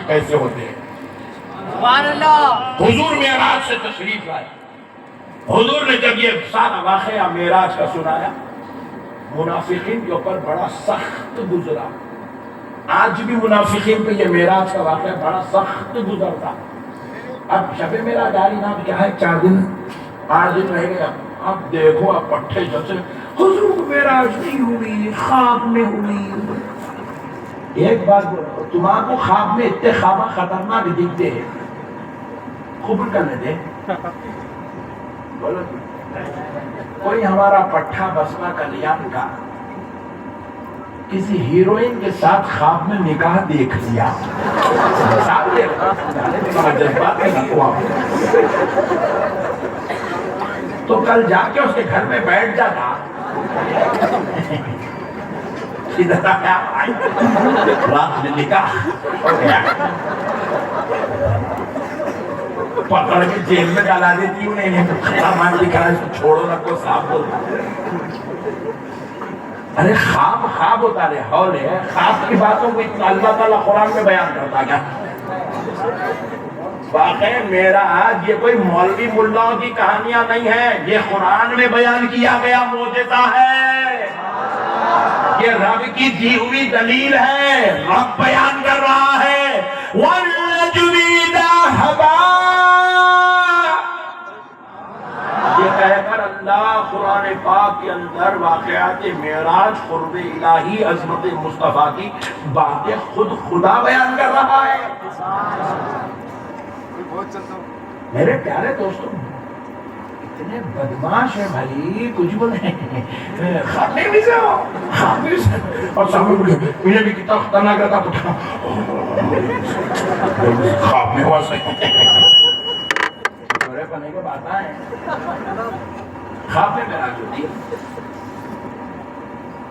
کیسے ہوتے ہیں؟ سبحان اللہ۔ حضور معراج سے تشریف لائے، حضور نے جب یہ سارا واقعہ معراج کا سنایا، منافقین کے اوپر بڑا سخت گزرا۔ آج بھی منافقین پہ یہ معراج کا واقعہ بڑا سخت گزرتا۔ اب شب معراج آ رہی نا، کیا ہے 4 دن 8 دن رہ گئے، اب دیکھو اب پٹھے جیسے حضور معراج نہیں ہوئی، خواب میں ہوئی۔ ایک بات تمہارے کو خواب میں اتنے خواب خطرناک دکھتے ہیں، قبول کرنے دے بولو۔ کوئی ہمارا پٹھا بسما کلیان کا کسی ہیروئن کے ساتھ خواب میں نکاح دیکھ لیا، جذبات میں نکوا، تو کل جا کے اس کے گھر میں بیٹھ جاتا، ادھر آیا بھائی رات میں نکاح ہو گیا، پکڑ کے جیل میں ڈالا دیتی ہوں، نہیں سامان دکھا اس کو چھوڑو نہ کو صاحب بولتا۔ ارے خواب خواب ہوتا رہے، حول ہے خواب کی باتوں کو اتنا اللہ تعالیٰ قرآن میں بیان کرتا کیا؟ واقعی میرا آج یہ کوئی مولوی ملاؤں کی کہانیاں نہیں ہے، یہ قرآن میں بیان کیا گیا معجزہ ہے، یہ رب کی دی ہوئی دلیل ہے، رب بیان کر رہا ہے۔ وَالنَّجْمِ إِذَا هَوَىٰ، یہ کہہ کر اللہ قرآن پاک کے اندر واقعات معراج، قرب الہی، عظمت مصطفیٰ کی باتیں خود خدا بیان کر رہا ہے۔ میرے پیارے دوستوں، اتنے بدماش ہیں بھائی، کچھ بولے خاتمے بھی سے ہو، خاتمے سے، اور سامنے بولے مجھے بھی کتنا خطرناک رہتا پٹھا خواب میں ہوا صحیح چورے پنے کے بات آئے، خواب میں معراج ہوتی ہے۔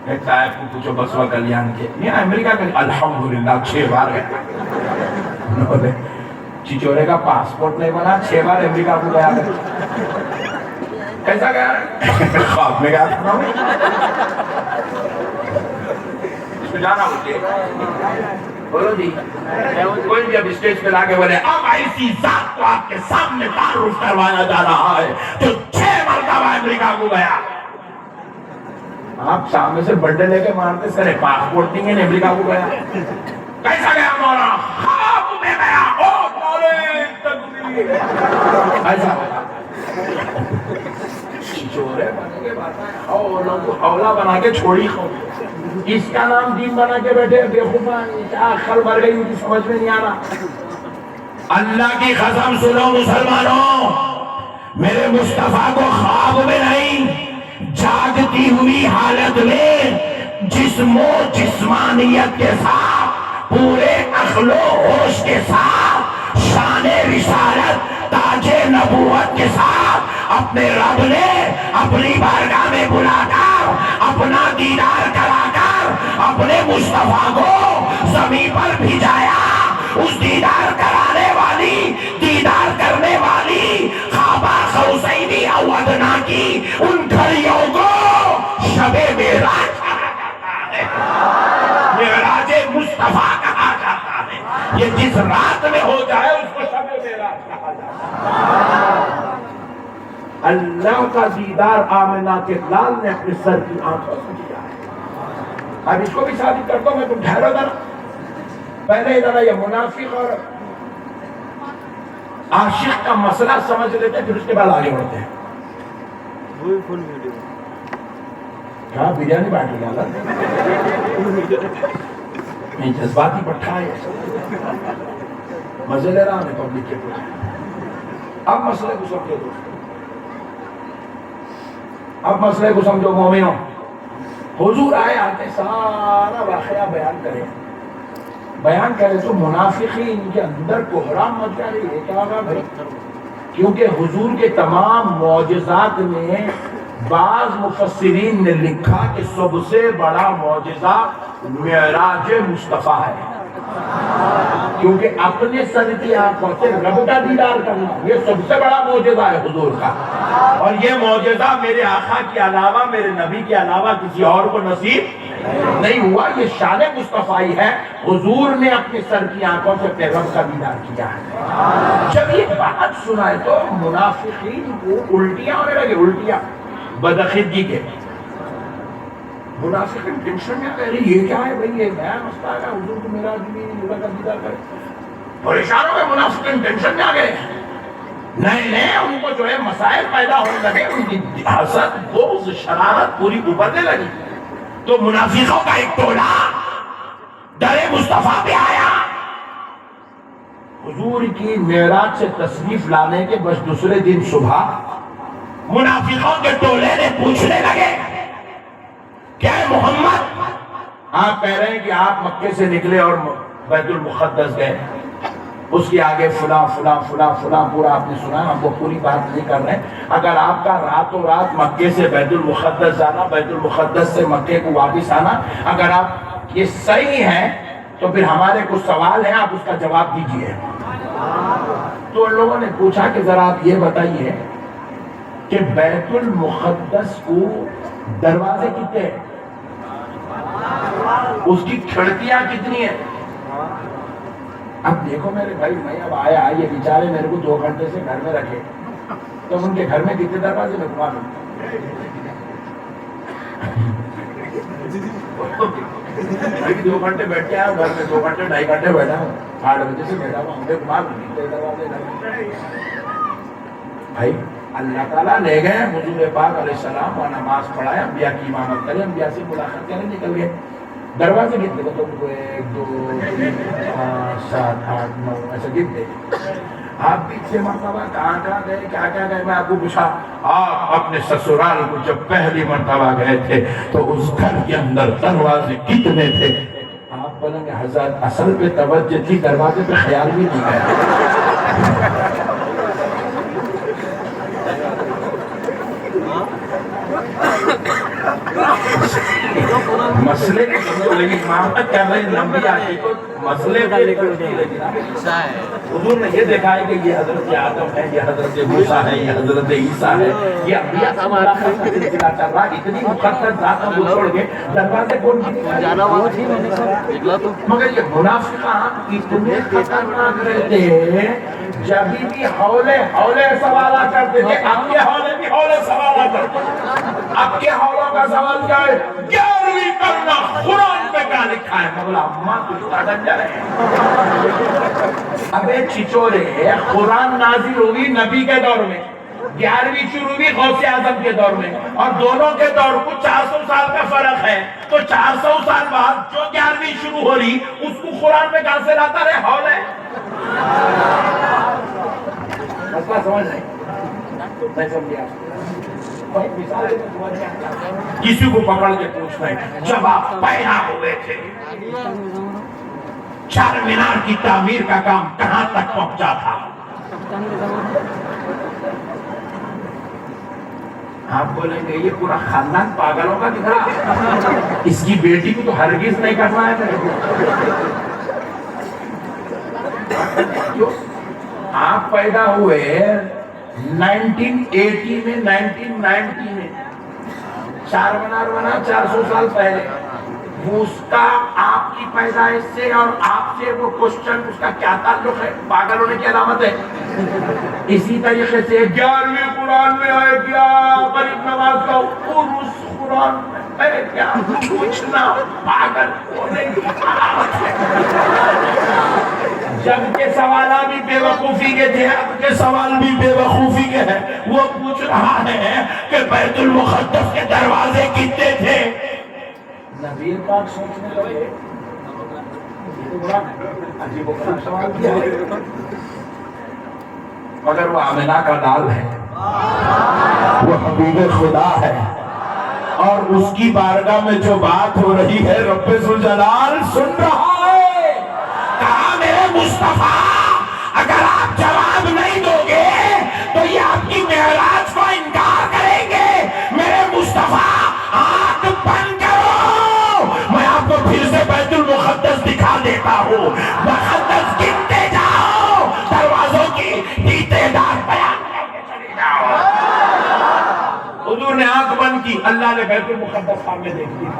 ایک صاحب کو پوچھو بسوا کلیان کے، یہ امریکہ کا الحمدللہ 6 بار گیا، چچورے کا پاسپورٹ نہیں بنا، 6 بار امریکہ کو گیا، کیسا گیا؟ خواب میں گیا تھا، اس میں جانا ہوتے بولو جی، کوئی جب اسٹیج پہ لاکے بولے اب ایسی ذات کو آپ کے سامنے تعارف کروایا جا رہا ہے جو 6 مرتبہ امریکہ کو گیا، آپ سامنے سے بڑے لے کے مارتے سرے پاسپورٹ نہیں ہے امریکہ کو گیا، کیسا گیا مولانا؟ خواب میں گیا، او نعرہ تکبیر، ایسا چورے بنے کے بات حولہ بنا کے چھوڑی خو، اس کا نام دین بنا کے بیٹھے بیخوفان، عقل مر گئی ان کی سمجھ میں نہیں آنا۔ اللہ کی قسم سنو مسلمانوں، میرے مصطفیٰ کو خواب میں نہیں، جاگتی ہوئی حالت میں جسم و جسمانیت کے ساتھ، پورے عقل و ہوش کے ساتھ، شان رسالت، تاج نبوت کے ساتھ اپنے رب نے اپنی بارگاہ میں بلا کر اپنا دیدار کرا کر اپنے مصطفیٰ کو زمین پر بھیجایا۔ اس دیدار کرانے والی، دیدار کرنے والی قاب قوسین او ادنی کی ان گھڑیوں کو شب معراج کہا جاتا ہے، معراج مصطفیٰ کہا جاتا ہے۔ یہ جس رات میں ہو جائے اس کو شب معراج کہا جاتا ہے۔ اللہ کا دیدار آمنہ کے لال نے اپنے سر کی آنکھوں سے کیا ہے۔ اب اس کو بھی ثابت کرتا ہوں میں، تم ٹھہرو ذرا، پہلے ذرا یہ منافق اور عاشق کا مسئلہ سمجھ لیتے ہیں، پھر اس کے بعد آگے بڑھتے ہیں۔ کیا بریانی بانٹ لیا نہیں، جذباتی پٹھا ہے، مزے لے رہا ہمیں پبلک کے پوچھے۔ اب مسئلے کو سمجھو دوستو، اب مسئلے کو سمجھو مومنوں۔ حضور آئے آتے سارا واقعہ بیان کرے تو منافقین کے اندر کوہرام مچ جا رہی ہے، کیا ہوگا بھائی؟ کیونکہ حضور کے تمام معجزات میں بعض مفسرین نے لکھا کہ سب سے بڑا معجزہ معراج مصطفیٰ ہے، کیونکہ اپنے سر کی آنکھوں سے رب کا دیدار کرنا یہ سب سے بڑا معجزہ ہے حضور کا، اور یہ معجزہ میرے آقا کے علاوہ، میرے نبی کے علاوہ کسی اور کو نصیب نہیں ہوا. یہ شان مصطفی ہے. حضور نے اپنے سر کی آنکھوں سے پیغام کا دیدار کیا ہے. جب یہ بات سنائے تو منافقین کو الٹیاں ہونے لگے. الٹیاں بدعقیدگی کے. منافقین ٹینشن میں کہہ رہی یہ کیا ہے بھائی, یہ نیا مسئلہ ہے, حضور کو میرا کا دیدار کرے. پریشانوں میں منافقین ٹینشن میں آ گئے. نئے ان کو جو ہے مسائل پیدا ہونے لگے. ان کی حسد, بغض, شرارت پوری ابھرنے لگی. تو منافقوں کا ایک ٹولہ در مصطفیٰ پہ آیا. حضور کی معراج سے تشریف لانے کے بس دوسرے دن صبح منافقوں کے ٹولے نے پوچھنے لگے کیا محمد, آپ کہہ رہے ہیں کہ آپ مکے سے نکلے اور بیت المقدس گئے, اس کے آگے فلاں فلاں فلاں فلاں پورا آپ نے سنا. ہم وہ پوری بات نہیں کر رہے. اگر آپ کا راتوں رات مکے سے بیت المقدس جانا, بیت المقدس سے مکے کو واپس آنا, اگر آپ یہ صحیح ہے تو پھر ہمارے کچھ سوال ہیں, آپ اس کا جواب دیجئے. تو ان لوگوں نے پوچھا کہ ذرا آپ یہ بتائیے کہ بیت المقدس کو دروازے کتنے ہیں, اس کی کھڑکیاں کتنی ہیں. اب دیکھو میرے بھائی, میں اب آیا, یہ بیچارے میرے کو 2 گھنٹے سے گھر میں رکھے, تو ان کے گھر میں کتنے دروازے میں گھما دوں. 2 گھنٹے بیٹھ کے آیا گھر میں, 2 گھنٹے 2.5 گھنٹے بیٹھا ہوں, 8 بجے سے بیٹھا ہوں, مجھے گھما دوں کتنے دروازے. بھائی اللہ تعالیٰ لے گئے حضور پاک علیہ السلام اور نماز پڑھائے, انبیاء کی امامت کرے, انبیاء سے ملاقات کرنے نکل گئے. دروازے کتنے کو تو 1 2 3 5 7 8 9 ایسے گنتے. آپ پیچھے مرتبہ کہاں گئے, کیا گئے. میں آپ کو پوچھا آپ اپنے سسرال کو جب پہلی مرتبہ گئے تھے تو اس گھر کے اندر دروازے کتنے تھے. آپ بولیں گے حضرت اصل پہ توجہ تھی, دروازے پہ خیال بھی نہیں گیا. مسئلے لیکن محمد کیا بھائی لمبی آتی تو مسئلے حضور نے یہ دیکھا ہے کہ یہ حضرت آدم ہے, یہ حضرت موسیٰ ہے, یہ حضرت عیسیٰ ہے, یہ انبیاء کا ملاقات کا سلسلہ چل رہا. اتنی مقدس ذاتوں کو چھوڑ کے دروازے کون مگر یہ منافقان اتنے خطرناک رہتے ہیں. جب بھی ہولے سوالہ کرتے تھے, اب کے ہولے بھی ہولے سوالہ کرتے ہیں. اب کے ہولوں کا سوال کیا ہے, 11ویں کرنا قرآن میں کیا لکھا ہے. مگر اماں کچھ کاٹن جا رہے ہیں. ابے چچورے, قرآن نازل ہوئی نبی کے دور میں, 11ویں شروع ہوئی غوث اعظم کے دور میں, اور دونوں کے دور کو 400 سال کا فرق ہے. تو 400 سال بعد جو 11ویں شروع ہو رہی اس کو قرآن میں کہاں سے لاتا رہے ہول ہے. مسئلہ سمجھ نہیں سمجھے آپ. کسی کو پکڑ کے پوچھنا ہے, جب آپ پیدا ہوئے تھے چار مینار کی تعمیر کا کام کہاں تک پہنچا تھا. آپ بولیں گے یہ پورا خاندان پاگلوں کا دکھ رہا, اس کی بیٹی کو تو ہرگز نہیں کرنا ہے. آپ پیدا ہوئے 1980 میں, 1990 میں, 4 مینار بنا 400 سال پہلے. اس کا آپ کی پیدائش سے اور آپ سے وہ کوشچن, اس کا کیا تعلق ہے؟ پاگل ہونے کی علامت ہے. اسی طریقے سے 11ویں قرآن میں آئے کیا غریب نواز کا عرس قرآن میں کیا پوچھنا پاگل ہونے کی علامت ہے. جب کے سوالات بھی بے وقوفی کے تھے, اب کے سوال بھی بے وقوفی کے ہیں. وہ پوچھ رہا ہے کہ بیت المقدس کے دروازے کتنے تھے. نبی پاک سوچنے لگے یہ تو بڑا عجیب و غریب سوال کیا ہے, مگر وہ آمنہ کا لال ہے, وہ حبیب خدا ہے, اور اس کی بارگاہ میں جو بات ہو رہی ہے رب ذوالجلال سن رہا ہے. کہا میرے مصطفیٰ اگر آپ جواب نہیں دو گے تو یہ آپ کی معراج کو انکار کریں گے. میرے مصطفیٰ آنکھ بند کرو, میں آپ کو پھر سے بیت المقدس دکھا دیتا ہوں. مقدس گنتے جاؤ, دروازوں کی تعداد بیان کر کے چلے جاؤ. حضور نے آنکھ بند کی, اللہ نے بیت المقدس سامنے دیکھ دیا.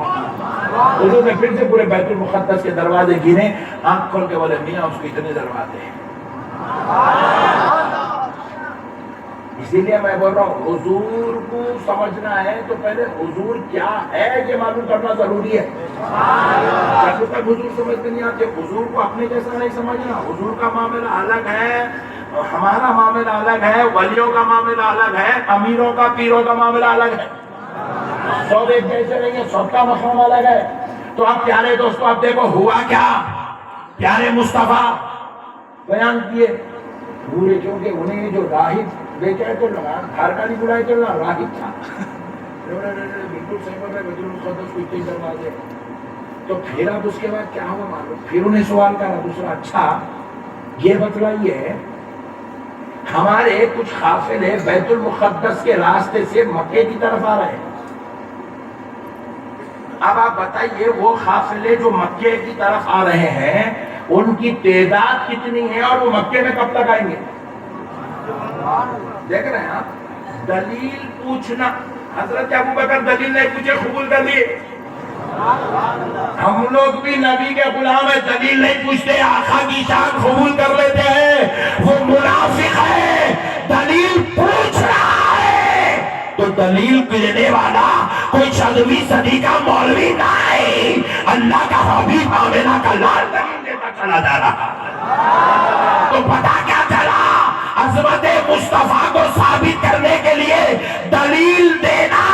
حضور نے پھر سے پورے بیت المقدس کے دروازے گنے، آنکھ کھول کے بولے میاں اس کو اتنے دروازے ہیں۔ اسی لیے میں بول رہا ہوں حضور کو سمجھنا ہے تو پہلے حضور کیا ہے یہ معلوم کرنا ضروری ہے۔ جب تک حضور سمجھتے نہیں آتے، حضور کو اپنے جیسا نہیں سمجھنا۔ حضور کا معاملہ الگ ہے، ہمارا معاملہ الگ ہے، ولیوں کا معاملہ الگ ہے، امیروں کا پیروں کا معاملہ الگ ہے، سب ایک جیسے نہیں ہے، سب کا مقام الگ ہے۔ تو اب پیارے دوستو اب دیکھو ہوا کیا، پیارے مصطفیٰ بیان کیے پورے، کیونکہ انہیں جو راہب بیچا ہے تو گھر کا نہیں بلائے تو راہب تھا، بالکل صحیح بول رہے بیت المقدس کو اتنے دروازے۔ تو پھر اب اس کے بعد کیا ہوا معلوم، پھر انہیں سوال کرا دوسرا، اچھا یہ بتلائیے ہمارے کچھ قافلے بیت المقدس کے راستے سے مکے کی طرف آ رہے ہیں، اب آپ بتائیے وہ قافلے جو مکے کی طرف آ رہے ہیں ان کی تعداد کتنی ہے اور وہ مکے میں کب تک آئیں گے؟ دیکھ رہے ہیں آپ، دلیل پوچھنا، حضرت ابوبکر دلیل نہیں پوچھے قبول کر لیے۔ ہم لوگ بھی نبی کے غلام ہیں، دلیل نہیں پوچھتے، آقا کی شان قبول کر لیتے ہیں۔ وہ منافق ہے، دلیل پوچھ رہا ہے تو دلیل دینے والا کوئی 14ویں صدی کا مولوی نہیں، اللہ کا حبیب آمنہ کا لال دلیل دیتا چلا جا رہا۔ تو پتہ کیا چلا، عظمت مصطفیٰ کو ثابت کرنے کے لیے دلیل دینا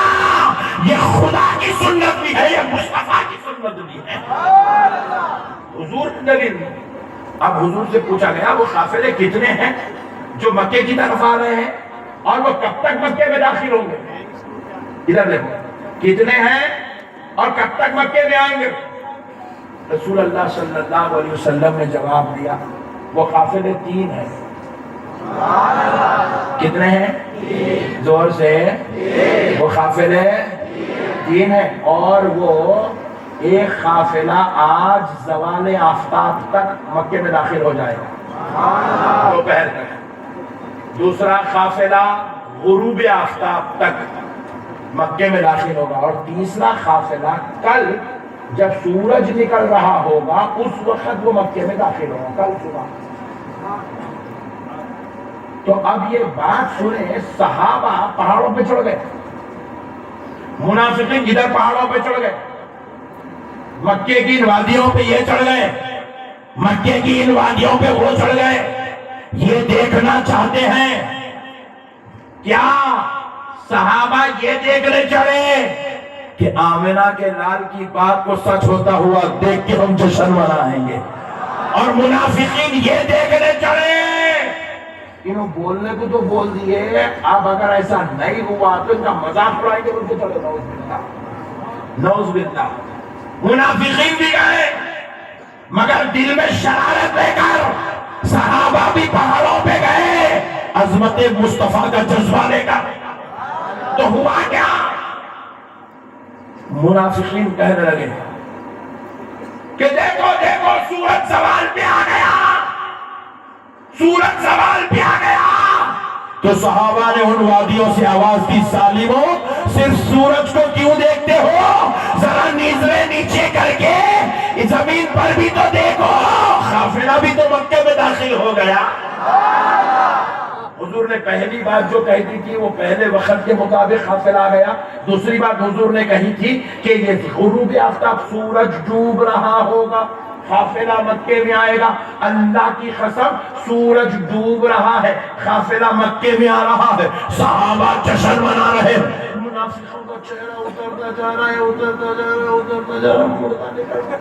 یہ خدا کی سنت بھی ہے، یہ مصطفیٰ کی سنت بھی ہے۔ حضور کی دلیل نہیں۔ اب حضور سے پوچھا گیا وہ قافلے کتنے ہیں جو مکے کی طرف آ رہے ہیں اور وہ کب تک مکے میں داخل ہوں گے؟ ادھر دیکھو کتنے ہیں اور کب تک مکے میں آئیں گے؟ رسول اللہ صلی اللہ علیہ وسلم نے جواب دیا وہ قافلے 3 ہیں۔ کتنے ہیں؟ زور سے، وہ قافلے 3 ہیں، اور وہ ایک قافلہ آج زوال آفتاب تک مکے میں داخل ہو جائے گا، دوپہر تک۔ دوسرا قافلہ غروب آفتاب تک مکے میں داخل ہوگا، اور تیسرا قافلہ کل جب سورج نکل رہا ہوگا اس وقت وہ مکے میں داخل ہوگا، کل صبح۔ تو اب یہ بات سنیں، صحابہ پہاڑوں پہ چڑھ گئے، منافقین ادھر پہاڑوں پہ چڑھ گئے، مکے کی ان وادیوں پہ یہ چڑھ گئے، مکے کی ان وادیوں پہ وہ چڑھ گئے۔ یہ دیکھنا چاہتے ہیں کیا صحابہ یہ دیکھنے چڑھے کہ آمنہ کے لال کی بات کو سچ ہوتا ہوا دیکھ کے ہم جشن منائیں گے، اور منافقین یہ دیکھنے چڑھے انہوں بولنے کو تو بول دیے، اب اگر ایسا نہیں ہوا تو ان کا مذاق اڑائیں گے، ان کے چلے نعوذ باللہ، نعوذ باللہ۔ منافقین بھی گئے مگر دل میں شرارت لے کر، صحابہ بھی پہاڑوں پہ گئے عظمت مصطفیٰ کا جذبہ لے کر۔ تو ہوا کیا، منافقین کہنے لگے کہ دیکھو دیکھو سورج زوال پہ آ گیا، سورج زوال پہ آ گیا۔ تو صحابہ نے ان وادیوں سے آواز دی، سالموں صرف سورج کو کیوں دیکھتے ہو، ذرا نظریں نیچے کر کے زمین پر بھی تو دیکھو، قافلہ بھی تو مکے میں داخل ہو گیا۔ حضور نے پہلی بات جو کہی تھی وہ پہلے وقت کے مطابق قافلہ آ گیا۔ دوسری بات حضور نے کہی تھی کہ یہ غروب آفتاب سورج ڈوب رہا ہوگا، قافلہ مکے میں آئے گا۔ اللہ کی قسم سورج ڈوب رہا ہے، قافلہ مکے میں آ رہا ہے، صحابہ جشن منا رہے ہیں۔ منافقوں کا چہرہ اترتا جا رہا ہے، اترتا جا رہا ہے، اترتا جا رہا ہے، مردہ نکلتا،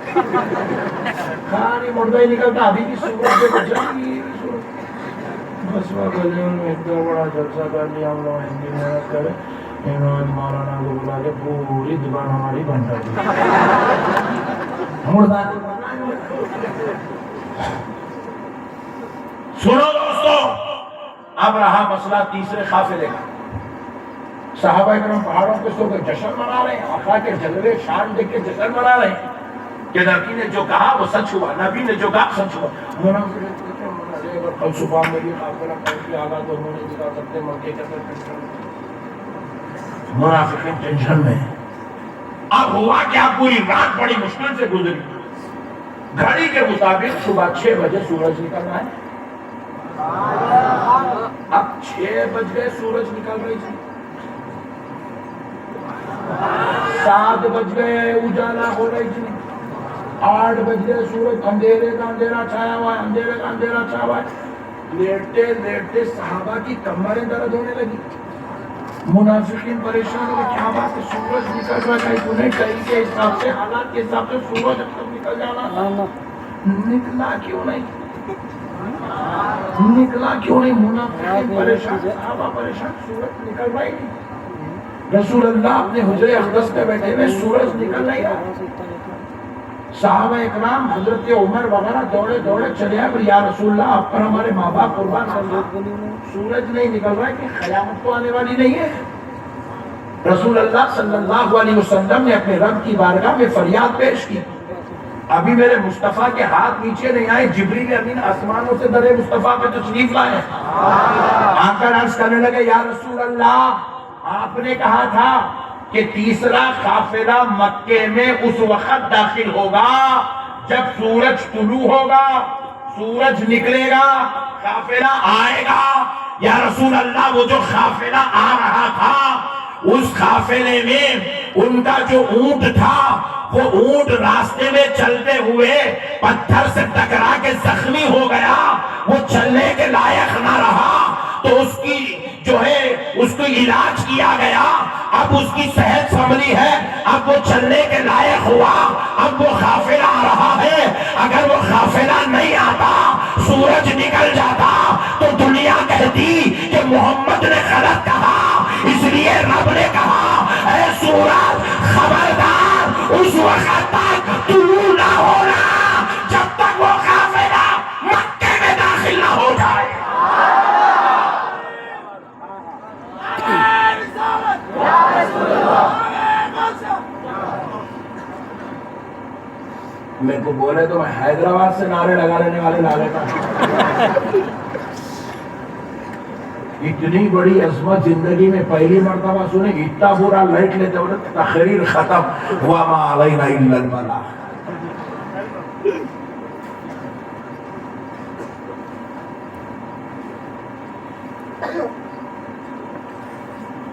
کھانی مردہ ہی نکلتا، ابھی کی سورج سے بچائی۔ بس گلیوں میں اتنا بڑا جلسہ کر لیا ہم لوگ، ہندی محنت کرے، انہوں نے مولانا کو بلا کے پوری دکان ہماری بند کر دی۔ سنو دوستو، اب رہا مسئلہ تیسرے قافلے کا۔ صحابہ کرام پہاڑوں پہ سو کے جشن منا رہے ہیں، آقا کے جلوے شان دیکھ کے جشن منا رہے ہیں کہ نبی نے جو کہا وہ سچ ہوا، نبی نے جو کہا سچ ہوا۔ کل صبح میں بھی قافلہ پہنچ کے آگا تو انہوں نے دکھا سکتے مکے کے اندر۔ منافقین ٹینشن میں، اب ہوا کیا پوری رات بڑی مشکل سے گزری. گھڑی کے مطابق صبح 6 بجے سورج نکلنا ہے. اب 6 بج گئے سورج نکل رہی تھی. 7 بج گئے اجالا ہو رہی تھی. 8 بج گئے سورج اندھیرے کا اندھیرا چھایا ہوا ہے, اندھیرے کا اندھیرا چھایا ہوا ہے. لیٹتے لیٹتے صحابہ کی کمریں درد ہونے لگی. منافقین پریشان ہو گئے, کیا بات ہے سورج نکل رہا ہے, انہیں کہیں کے حساب سے حالات کے حساب سے سورج اب تک نکل جانا, نکلا کیوں نہیں, نکلا کیوں نہیں. منافقین پریشان, صحابہ پریشان, سورج نکل رہا ہی نہیں. رسول اللہ اپنے حجرے اقدس میں بیٹھے ہوئے, سورج نکل نہیں رہا. صحابہ اکرام حضرت عمر وغیرہ دوڑے دوڑے چلے آئے, یا رسول اللہ آپ پر ہمارے ماں باپ قربان, سورج نہیں نکل رہا ہے کہ قیامت تو آنے والی نہیں ہے. رسول اللہ صلی اللہ علیہ وسلم نے اپنے رب کی بارگاہ میں فریاد پیش کی. ابھی میرے مصطفیٰ کے ہاتھ نیچے نہیں آئے, جبریل امین آسمانوں سے در مصطفیٰ پہ تشریف لائے. آ کر عرض کرنے لگے, یا رسول اللہ آپ نے کہا تھا کہ تیسرا قافلہ مکے میں اس وقت داخل ہوگا جب سورج طلوع ہوگا, سورج نکلے گا, قافلہ آئے گا. یا رسول اللہ وہ جو قافلہ آ رہا تھا اس قافلے میں ان کا جو اونٹ تھا, وہ اونٹ راستے میں چلتے ہوئے پتھر سے ٹکرا کے زخمی ہو گیا, وہ چلنے کے لائق نہ رہا, تو اس کی جو ہے اس کو علاج کیا گیا. اب اس کی صحت سنبھلی ہے, اب وہ چلنے کے لائق ہوا, اب وہ قافلہ آ رہا ہے. اگر وہ قافلہ نہیں آتا, سورج نکل جاتا, تو دنیا کہتی کہ محمد نے غلط کہا. اس لیے رب نے کہا, اے سورج خبردار, اس وقت تک طلوع نہ ہونا جب تک وہ قافلہ مکے میں داخل نہ ہو جائے. میرے کو بولے تو میں حیدرآباد سے نعرے لگا لینے والے لا لیتا. اتنی بڑی عظمت زندگی میں پہلی مرتبہ سنے, اتنا برا لائٹ لیتے ہوئے تقریر ختم, وما علینا الا البلاغ.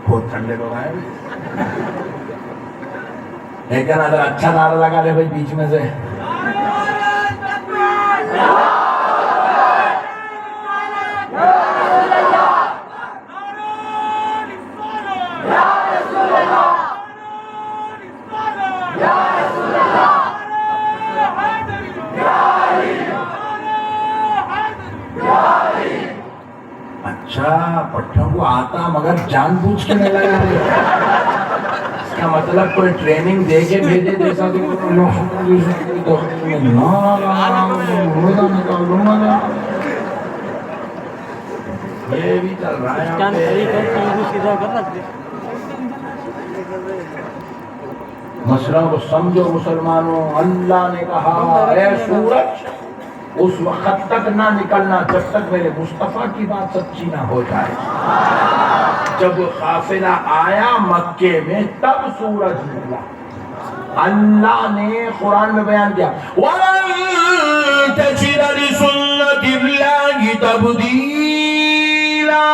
بہت ٹھنڈے لوگ آئے, لیکن اگر اچھا نعرہ لگا لے بھائی بیچ میں سے, اچھا پٹھوں کو آتا مگر جان بوجھ کے نہیں لگا رہے. اس کا مطلب کوئی ٹریننگ دے کے بھیجے جیسا یہ بھی چل رہا ہے. مسئلہ کو سمجھو مسلمانوں. اللہ نے کہا, اے سورج اس وقت تک نہ نکلنا جب تک میرے مصطفیٰ کی بات سچی نہ ہو جائے. جب قافلہ آیا مکے میں تب سورج نکلا. اللہ نے قرآن میں بیان کیا, وَلَن تَجِدَ لِسُنَّتِ اللَّهِ تَبْدِيلًا.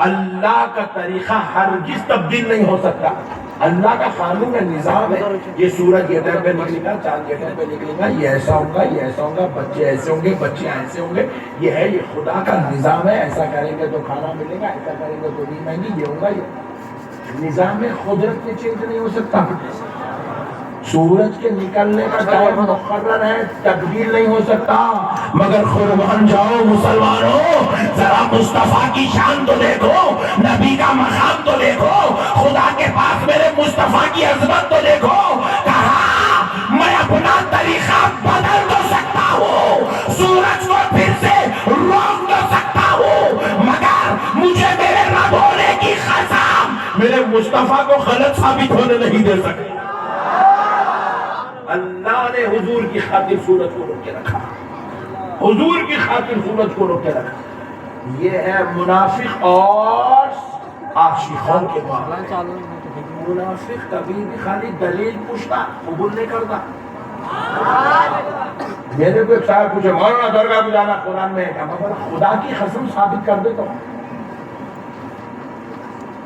اللہ کا طریقہ ہرگز تبدیل نہیں ہو سکتا. اللہ کا قانون ہے, نظام ہے. یہ سورج یہ ٹائم پہ نکلے گا, چاند یہ ٹائم پہ نکلے گا, یہ ایسا ہوگا, یہ ایسا ہوگا, بچے ایسے ہوں گے, بچے ایسے ہوں گے. یہ ہے, یہ خدا کا نظام ہے. ایسا کریں گے تو کھانا ملے گا, ایسا کریں گے تو نہیں مہنگی, یہ ہوگا. یہ نظام قدرت میں چینج نہیں ہو سکتا. سورج کے نکلنے کا ٹائم مقرر ہے, تبدیل نہیں ہو سکتا. مگر قربان جاؤ مسلمانوں, ذرا مصطفیٰ کی شان تو دیکھو, نبی کا مقام تو دیکھو, خدا کے پاس میرے مصطفیٰ کی عظمت تو دیکھو. کہا میں اپنا طریقہ بدل تو سکتا ہوں, سورج کو پھر سے روک تو سکتا ہوں, مگر مجھے میرے رب ہونے کی قسم میرے مصطفیٰ کو غلط ثابت ہونے نہیں دے سکتے. اللہ نے حضور کی خاطر سورج کو روک کے رکھا, حضور کی خاطر سورج کو روک کے رکھا. یہ ہے منافق اور عاشقوں کے معاملے. منافق کبھی بھی خالی دلیل پوچھتا قبول نہیں کرتا. میرے کو ایک صاحب پوچھے مولانا درگاہ کو جانا قرآن میں ہے کیا؟ میں بولا خدا کی قسم ثابت کر دیتا ہوں.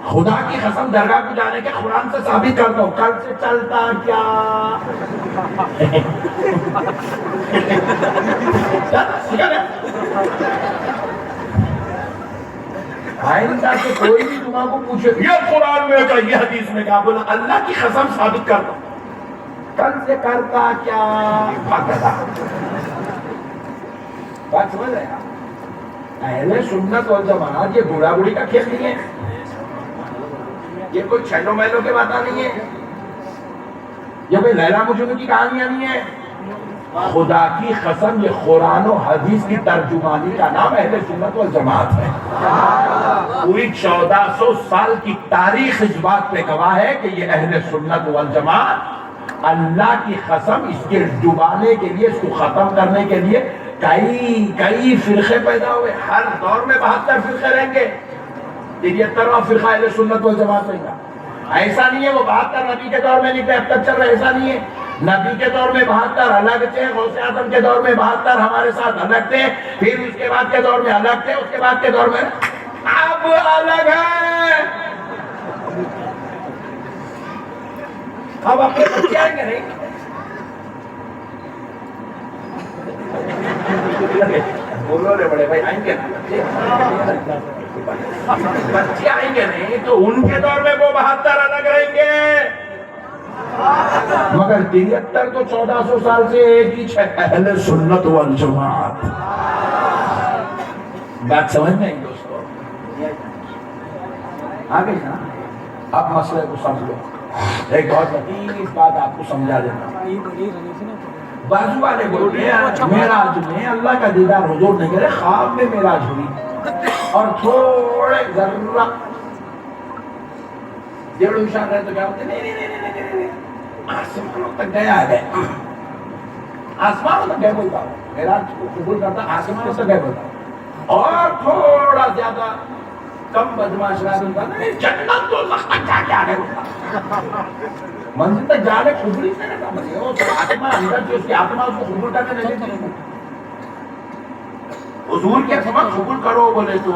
خدا کی قسم درگاہ کو جانے کے قرآن سے ثابت کرتا ہوں. کل سے چلتا کیا آئندہ سے کوئی بھی تمہارے کو پوچھے یہ قرآن میں کہا یہ حدیث میں کہا، بولا اللہ کی قسم ثابت کرتا ہوں. کل سے کرتا کیا بات سمجھ رہے ہیں؟ اہل سنت والجماعت یہ بوڑھا بوڑھی کا کھیل نہیں ہے، یہ کوئی چھلو میلوں کے باتیں نہیں ہے، یہ کوئی لیلا مجنون کی کہانیاں نہیں ہے. خدا کی قسم یہ قرآن و حدیث کی ترجمانی کا نام اہل سنت والجماعت ہے. پوری 1400 سال کی تاریخ اس بات پہ گواہ ہے کہ یہ اہل سنت والجماعت اللہ کی قسم اس کے ڈبانے کے لیے، اس کو ختم کرنے کے لیے کئی فرقے پیدا ہوئے. ہر دور میں 72 فرقے رہیں گے، 73واں فرقہ اہل سنت والجماعت رہے گا. ایسا نہیں ہے وہ 72 نبی کے دور میں نہیں تھے اب تک چل رہے، ایسا نہیں ہے. نبی کے دور میں 72 الگ تھے، غوث اعظم کے دور میں 72 ہمارے ساتھ الگ تھے، پھر اس کے بعد کے دور میں الگ تھے، اس کے بعد کے دور میں اب الگ ہے. اب اپنے بچے آئیں گے نہیں، بولو رے بڑے بھائی آئیں گے بچے آئیں گے نہیں تو ان کے دور میں وہ 72 الگ رہیں گے. مگر 73 تو 1400 سال سے ایک ہی ہے اہل سنت والجماعت. بات سمجھ میں دوستو آگے نا. اب مسئلے کو سمجھ لو. ایک بہت لطیف بات آپ کو سمجھا دیتا. بازو والے بولتے ہیں معراج میں اللہ کا دیدار حضور نہیں کرے، خواب میں معراج ہوئی اور تھوڑے ذرہ ڈیڑھ اشار رہے تو کیا ہوتے نہیں آسمانوں تک گیا ہے. آسمانوں تک گئے بولتا ہوں، معراج کو قبول کرتا آسمانوں تک گئے بولتا ہوں. اور تھوڑا زیادہ کم بدماش رہا تو نہیں جنت تو تک جا کے آگے بولتا منزل تک جانے قبول ہی نہیں کرتا. وہ آتما اندر جو اس کی آتما اس کو قبول کرنے نہیں دیتی. حضور کے سمجھ قبول کرو بولے تو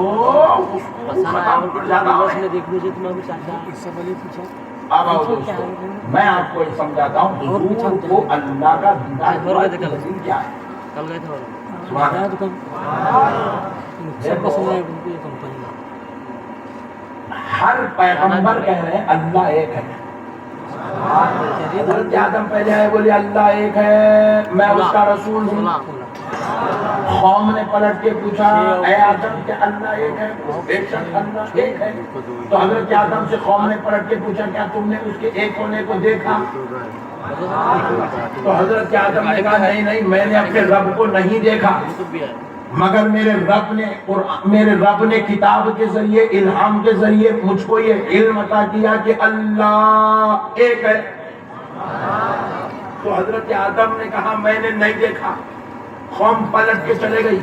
اس کو ختم کر جاتا ہے. اب آؤ دوستو میں آپ کو سمجھاتا ہوں حضور کو اللہ کا دیدار کیا ہے. ہر پیغمبر کہہ رہے ہیں اللہ ایک ہے. حضرت آدم پہلے آئے بولے اللہ ایک ہے میں اس کا رسول ہوں. قوم نے پلٹ کے پوچھا اے آدم کہ اللہ ایک ہے؟ بے شک اللہ ایک ہے. تو حضرت آدم سے قوم نے پلٹ کے پوچھا کیا تم نے اس کے ایک ہونے کو دیکھا؟ تو حضرت آدم نے کہا نہیں میں نے اپنے رب کو نہیں دیکھا، مگر میرے رب نے کتاب کے ذریعے الہام کے ذریعے مجھ کو یہ علم عطا کیا کہ اللہ ایک ہے. تو حضرت آدم نے کہا میں نے نہیں دیکھا. قوم پلٹ کے چلے گئی.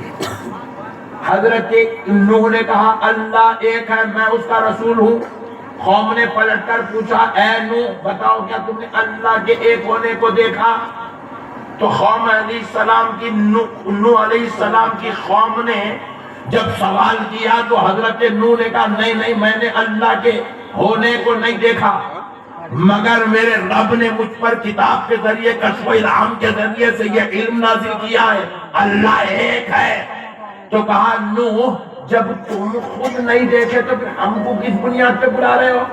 حضرت نوح نے کہا اللہ ایک ہے میں اس کا رسول ہوں. قوم نے پلٹ کر پوچھا اے نوح بتاؤ کیا تم نے اللہ کے ایک ہونے کو دیکھا؟ تو قوم علیہ السلام کی نوح علیہ السلام کی قوم نے جب سوال کیا تو حضرت نوح نے کہا نہیں میں نے اللہ کے ہونے کو نہیں دیکھا، مگر میرے رب نے مجھ پر کتاب کے ذریعے کشف و الہام کے ذریعے سے یہ علم نازل کیا ہے اللہ ایک ہے. تو کہا نوح جب تم خود نہیں دیکھے تو پھر ہم کو کس بنیاد پہ بلا رہے ہو؟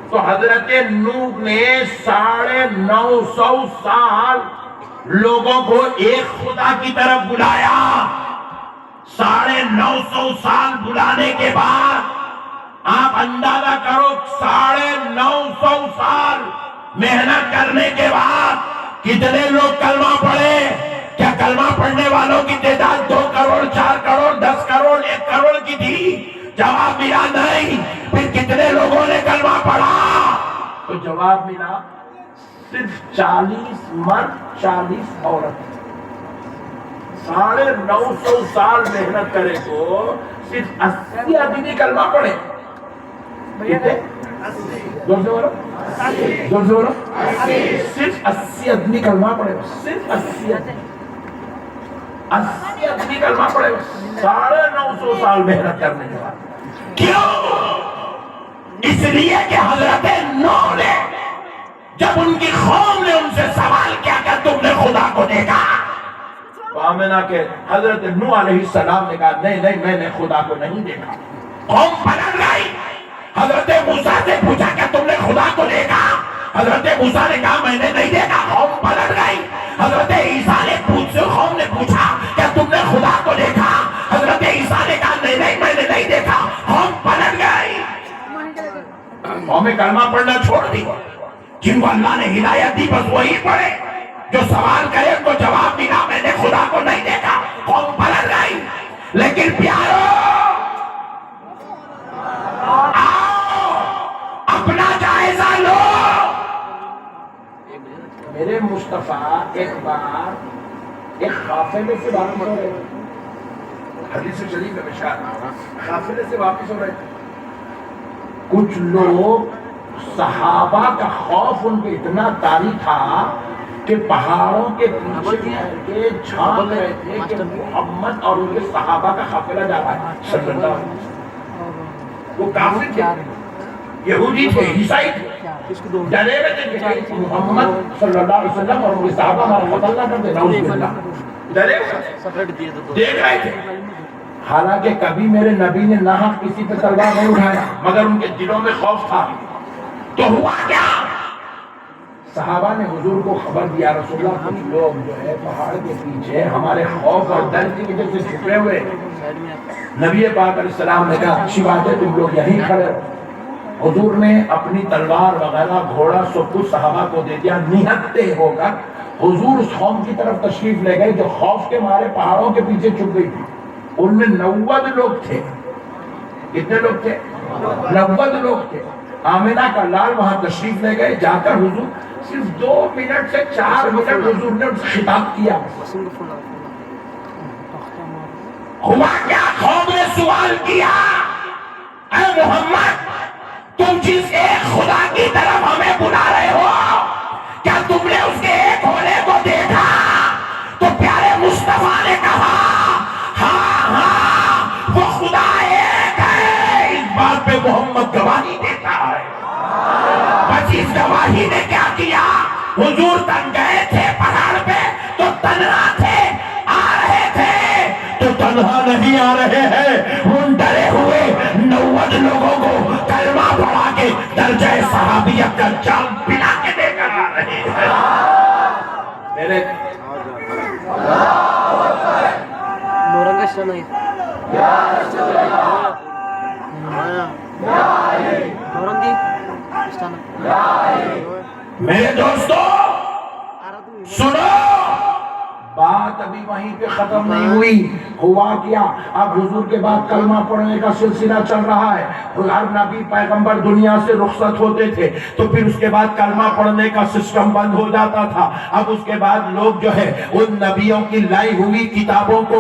تو حضرت نوح نے 950 سال لوگوں کو ایک خدا کی طرف بلایا. 950 سال بلانے کے بعد آپ اندازہ کرو 950 سال محنت کرنے کے بعد کتنے لوگ کلمہ پڑھے؟ کیا کلمہ پڑھنے والوں کی تعداد 2 کروڑ 4 کروڑ 10 کروڑ 1 کروڑ کی تھی؟ جواب ملا نہیں. پھر کتنے لوگوں نے کلمہ پڑھا؟ تو جواب ملا صرف 40 مرد 40 عورت. 950 سال محنت کرے تو صرف 80 آدمی کلمہ پڑھے. زور سے بولو، زور سے بولو، صرف 80 آدمی کلمہ پڑے گا، صرف 80 آدمی کلمہ پڑے گا 950 سال محنت کرنے کے بعد۔ کیوں؟ اس لیے کہ حضرت نوح نے جب ان کی قوم نے ان سے سوال کیا کہ تم نے خدا کو دیکھا، تو آمنہ کہ حضرت نوح علیہ السلام نے کہا نہیں نہیں میں نے خدا کو نہیں دیکھا۔ قوم پلٹ گئی، حضرت موسیٰ سے پوچھا کہ تم نے خدا کو دیکھا، حضرت موسیٰ نے کہا میں نے نہیں دیکھا، قوم پلٹ گئی۔ حضرت عیسیٰ نے قوم نے پوچھا کہ تم نے خدا کو دیکھا، حضرت عیسیٰ نے کہا نہیں نہیں میں نے نہیں دیکھا، قوم پلٹ گئی۔ قومیں کلمہ پڑھنا چھوڑ دی، جن کو اللہ نے ہدایت دی بس وہی پڑھے، جو سوال کرے ان کو جواب ملا میں نے خدا کو نہیں دیکھا، قوم پلٹ گئی۔ لیکن پیارو آؤ اپنا جائزہ لو۔ میرے مصطفیٰ ایک بار ایک قافلے سے واپس ہو رہے، حدیث شریف میں اشارہ قافلے سے واپس ہو رہے، کچھ لوگ صحابہ کا خوف ان پہ اتنا طاری تھا کہ پہاڑوں کے پیچھے کے جھانک رہے تھے کہ محمد اور ان کے صحابہ کا قافلہ جا رہا ہے صلی اللہ علیہ وسلم۔ وہ کافر تھے، یہودی تھے، عیسائی تھے، ڈرے ہوئے تھے کہ محمد صلی اللہ علیہ وسلم اور ان کے صحابہ ہمارا قتل نہ کر دیں، نعوذ باللہ، ڈرے ہوئے دیکھ رہے تھے۔ حالانکہ کبھی میرے نبی نے ناحق کسی پہ تلوار نہیں اٹھایا، مگر ان کے دلوں میں خوف تھا۔ تو ہوا کیا؟ صحابہ نے حضور کو خبر دیا رسول اللہ کچھ لوگ جو ہے پہاڑ کے پیچھے ہمارے خوف اور ڈر کی وجہ سے چھپے ہوئے۔ نبی پاک علیہ السلام نے کہا اچھی بات ہے تم لوگ یہیں کھڑے ہو۔ حضور نے اپنی تلوار وغیرہ گھوڑا سب کچھ صحابہ کو دے دیا، نہتے ہو کر حضور اس قوم کی طرف تشریف لے گئے جو خوف کے مارے پہاڑوں کے پیچھے چھپ گئی تھی۔ ان میں 90 لوگ تھے۔ کتنے لوگ تھے؟ 90 لوگ تھے۔ آمنہ کا لال وہاں تشریف لے گئے، جا کر حضور صرف 2 منٹ سے 4 منٹ حضور نے ان سے خطاب کیا۔ ہوا کیا؟ قوم نے سوال کیا اے محمد تم جس ایک خدا کی طرف ہمیں بلا رہے ہو کیا تم نے اس کے ایک ہونے کو دیکھا؟ تو پیارے مصطفیٰ نے کہا ہاں ہاں وہ خدا ایک ہے۔ اس بات پہ محمد گواہی دیتا ہے۔ بس اس گواہی نے کیا کیا؟ حضور تن گئے تھے پہاڑ پہ تو تنہا تھے، آ رہے تھے تو تنہا نہیں آ رہے ہیں، ان ڈرے ہوئے 90 لوگوں کو کلمہ پڑھا کے درجہ صحابیت کا جام پلا کے دے کر آ رہے ہیں۔ میرے میرے دوستو سنو، بات ابھی وہیں پہ ختم نہیں ہوئی۔ ہوا کیا؟ اب حضور کے بعد کلمہ پڑھنے کا سلسلہ چل رہا ہے۔ ہر نبی پیغمبر دنیا سے رخصت ہوتے تھے تو پھر اس کے بعد کلمہ پڑھنے کا سسٹم بند ہو جاتا تھا۔ اب اس کے بعد لوگ جو ہے ان نبیوں کی لائی ہوئی کتابوں کو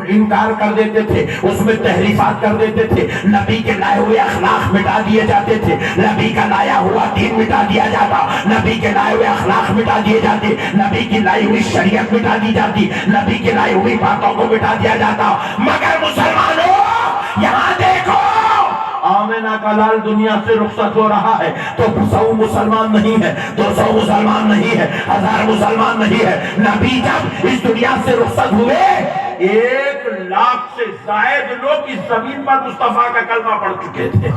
انکار کر دیتے تھے، اس میں تحریفات کر دیتے تھے، نبی کے لائے ہوئے اخلاق مٹا دیے جاتے تھے، نبی کا لایا ہوا دین مٹا دیا جاتا، نبی کے لائے ہوئے اخلاق مٹا دیے جاتے، نبی کی لائی ہوئی شریعت مٹا دی جاتی، نبی کی لائی ہوئی باتوں کو مٹا دیا جاتا۔ مگر مسلمانوں یہاں دیکھو، آمنہ کا لال دنیا سے رخصت ہو رہا ہے تو 100 مسلمان نہیں ہے، 200 مسلمان نہیں ہے، 1000 مسلمان نہیں ہے۔ نبی جب اس دنیا سے رخصت ہوئے 1 لاکھ سے زائد لوگ اس زمین پر مصطفیٰ کا کلمہ پڑھ چکے تھے۔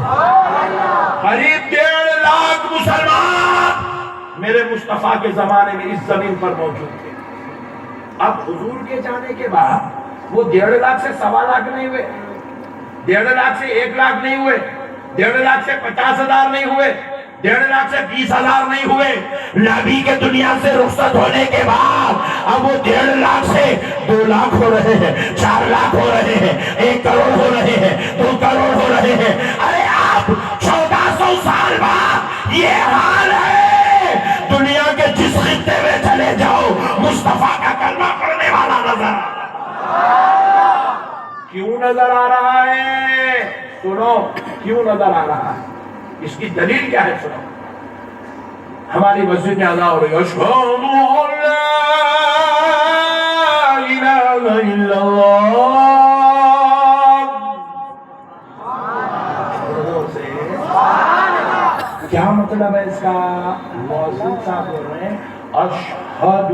قریب 1.5 لاکھ مسلمان میرے مصطفیٰ کے زمانے میں اس زمین پر موجود تھے۔ اب حضور کے جانے کے بعد وہ 1.5 لاکھ سے 1.25 لاکھ نہیں ہوئے، 1.5 لاکھ سے 1 لاکھ نہیں ہوئے، 1.5 لاکھ سے 50,000 نہیں ہوئے، 1.5 لاکھ سے 20,000 نہیں ہوئے۔ نبی کے دنیا سے رخصت ہونے کے بعد اب وہ 1.5 لاکھ سے 2 لاکھ ہو رہے ہیں، 4 لاکھ ہو رہے ہیں، 1 کروڑ ہو رہے ہیں، 2 کروڑ ہو رہے ہیں۔ ارے آپ 1400 سال بعد یہ حال ہے، دنیا کے جس خطے میں چلے جاؤ مصطفیٰ کا کلمہ پڑھنے والا نظر آ رہا ہے۔ کیوں نظر آ رہا ہے؟ سنو کیوں نظر آ رہا ہے، اس کی دلیل کیا ہے؟ سنو، ہماری مسجد میں اذان ہو رہی ہے اشہد ان لا الہ الا اللہ، کیا مطلب ہے اس کا؟ مؤذن صاحب بول رہے ہیں اشہد،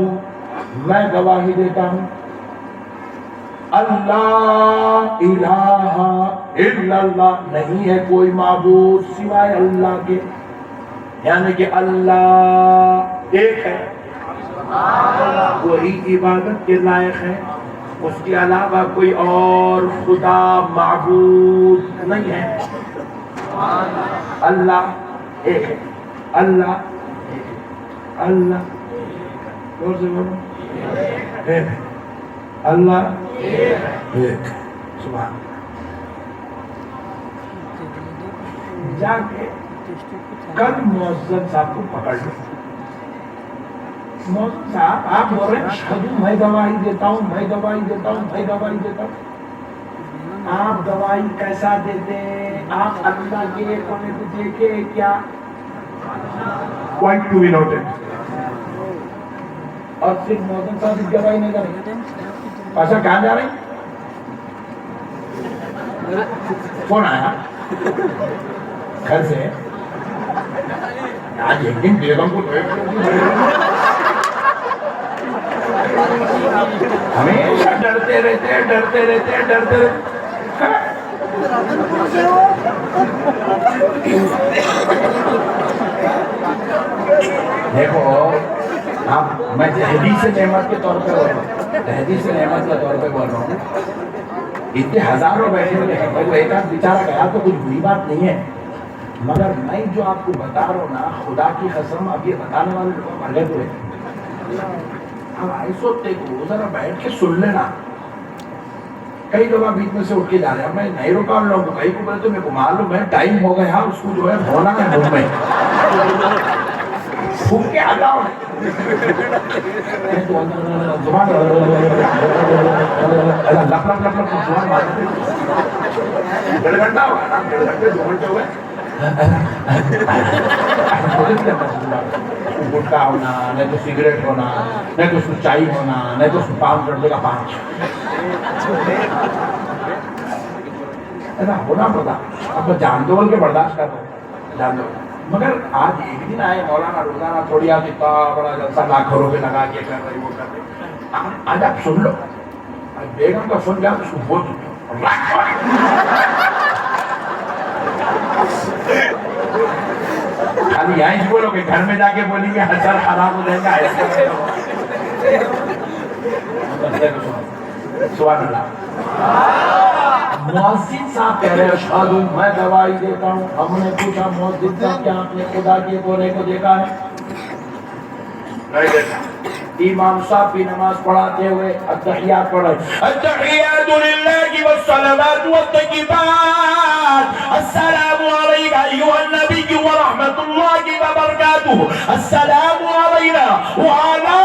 میں گواہی دیتا ہوں اللہ الہ الا اللہ، نہیں ہے کوئی معبود سوائے اللہ کے، یعنی کہ اللہ ایک ہے، وہی عبادت کے لائق ہے، اس کے علاوہ کوئی اور خدا معبود نہیں ہے، اللہ ایک ہے، اللہ ایک ہے، اللہ زور سے بولو ایک ہے، اللہ ایک، سبحان جا کے کل مؤذن صاحب کو پکڑ لو، مؤذن صاحب آپ بول رہے ہیں اشہد، میں گواہی دیتا ہوں، میں گواہی دیتا ہوں، میں گواہی دیتا ہوں، آپ گواہی کیسا دیتے ہیں؟ آپ اللہ کے کونے کو دیکھے کیا؟ پوائنٹ ٹو بی نوٹڈ، اور صرف مؤذن صاحب کی گواہی نہیں کریں، پاشا کہاں جا رہے ہیں؟ فون آیا گھر سے، آج ایک دن بیگم کو ہمیشہ ڈرتے رہتے دیکھو اب میں تحدیث نعمت کے طور پہ بول رہا ہوں، تحدیث نعمت کے طور پہ بول رہا ہوں، اتنے ہزاروں بیٹھے ہوئے ہیں، وہ ایک آدھ بیچارہ گیا تو کچھ بری بات نہیں ہے، مگر میں جو آپ کو بتا رہا ہوں نا، خدا کی قسم اب یہ بتانے والے لوگ مر گئے ہوئے، اب ایسو کو ذرا بیٹھ کے سن لینا، کئی لوگ بیچ میں سے اٹھ کے جا رہے ہیں، میں نہیں روکا ان لوگوں کو، کئی کو بولے تو میرے کو معلوم ہے ٹائم ہو گیا، اس کو جو ہے ہونا ہے منہ میں پھوک کے آ جاؤ، ڈیڑھ گھنٹہ ہوگا نا، ڈیڑھ گھنٹے 2 گھنٹے ہو گئے، گٹکا ہونا، نہیں تو سگریٹ ہونا، نہیں تو اس کو چائے ہونا، نہیں تو اس کو 5 گھنٹے کا 5 ایسا ہونا پڑتا، اب تو جان دو بول کے برداشت کر دو، جان دو، مگر آج ایک دن آئے مولانا روزانہ تھوڑی آج اتنا بڑا جلسہ لاکھوں روپے لگا کے کر رہے وہ کر رہے، آج آپ سن لو، بیگم کا سن گیا تو اس کو بہت خالی یہیں بولو کہ گھر میں جا کے بولیں گے حسن خراب ہو جائے گا، ایسا سبحان اللہ۔ مؤذن صاحب کہہ رہے اشہد، میں گواہی دیتا ہوں، ہم نے پوچھا مؤذن صاحب کیا آپ نے خدا کے کونے کو دیکھا ہے؟ نہیں دیکھا۔ امام صاحب بھی نماز پڑھاتے ہوئے التحیات پڑھ رہے، التحیات للہ والصلوات والطیبات، السلام علیک ایھا النبی ورحمۃ اللہ وبرکاتہ، السلام علینا وعلی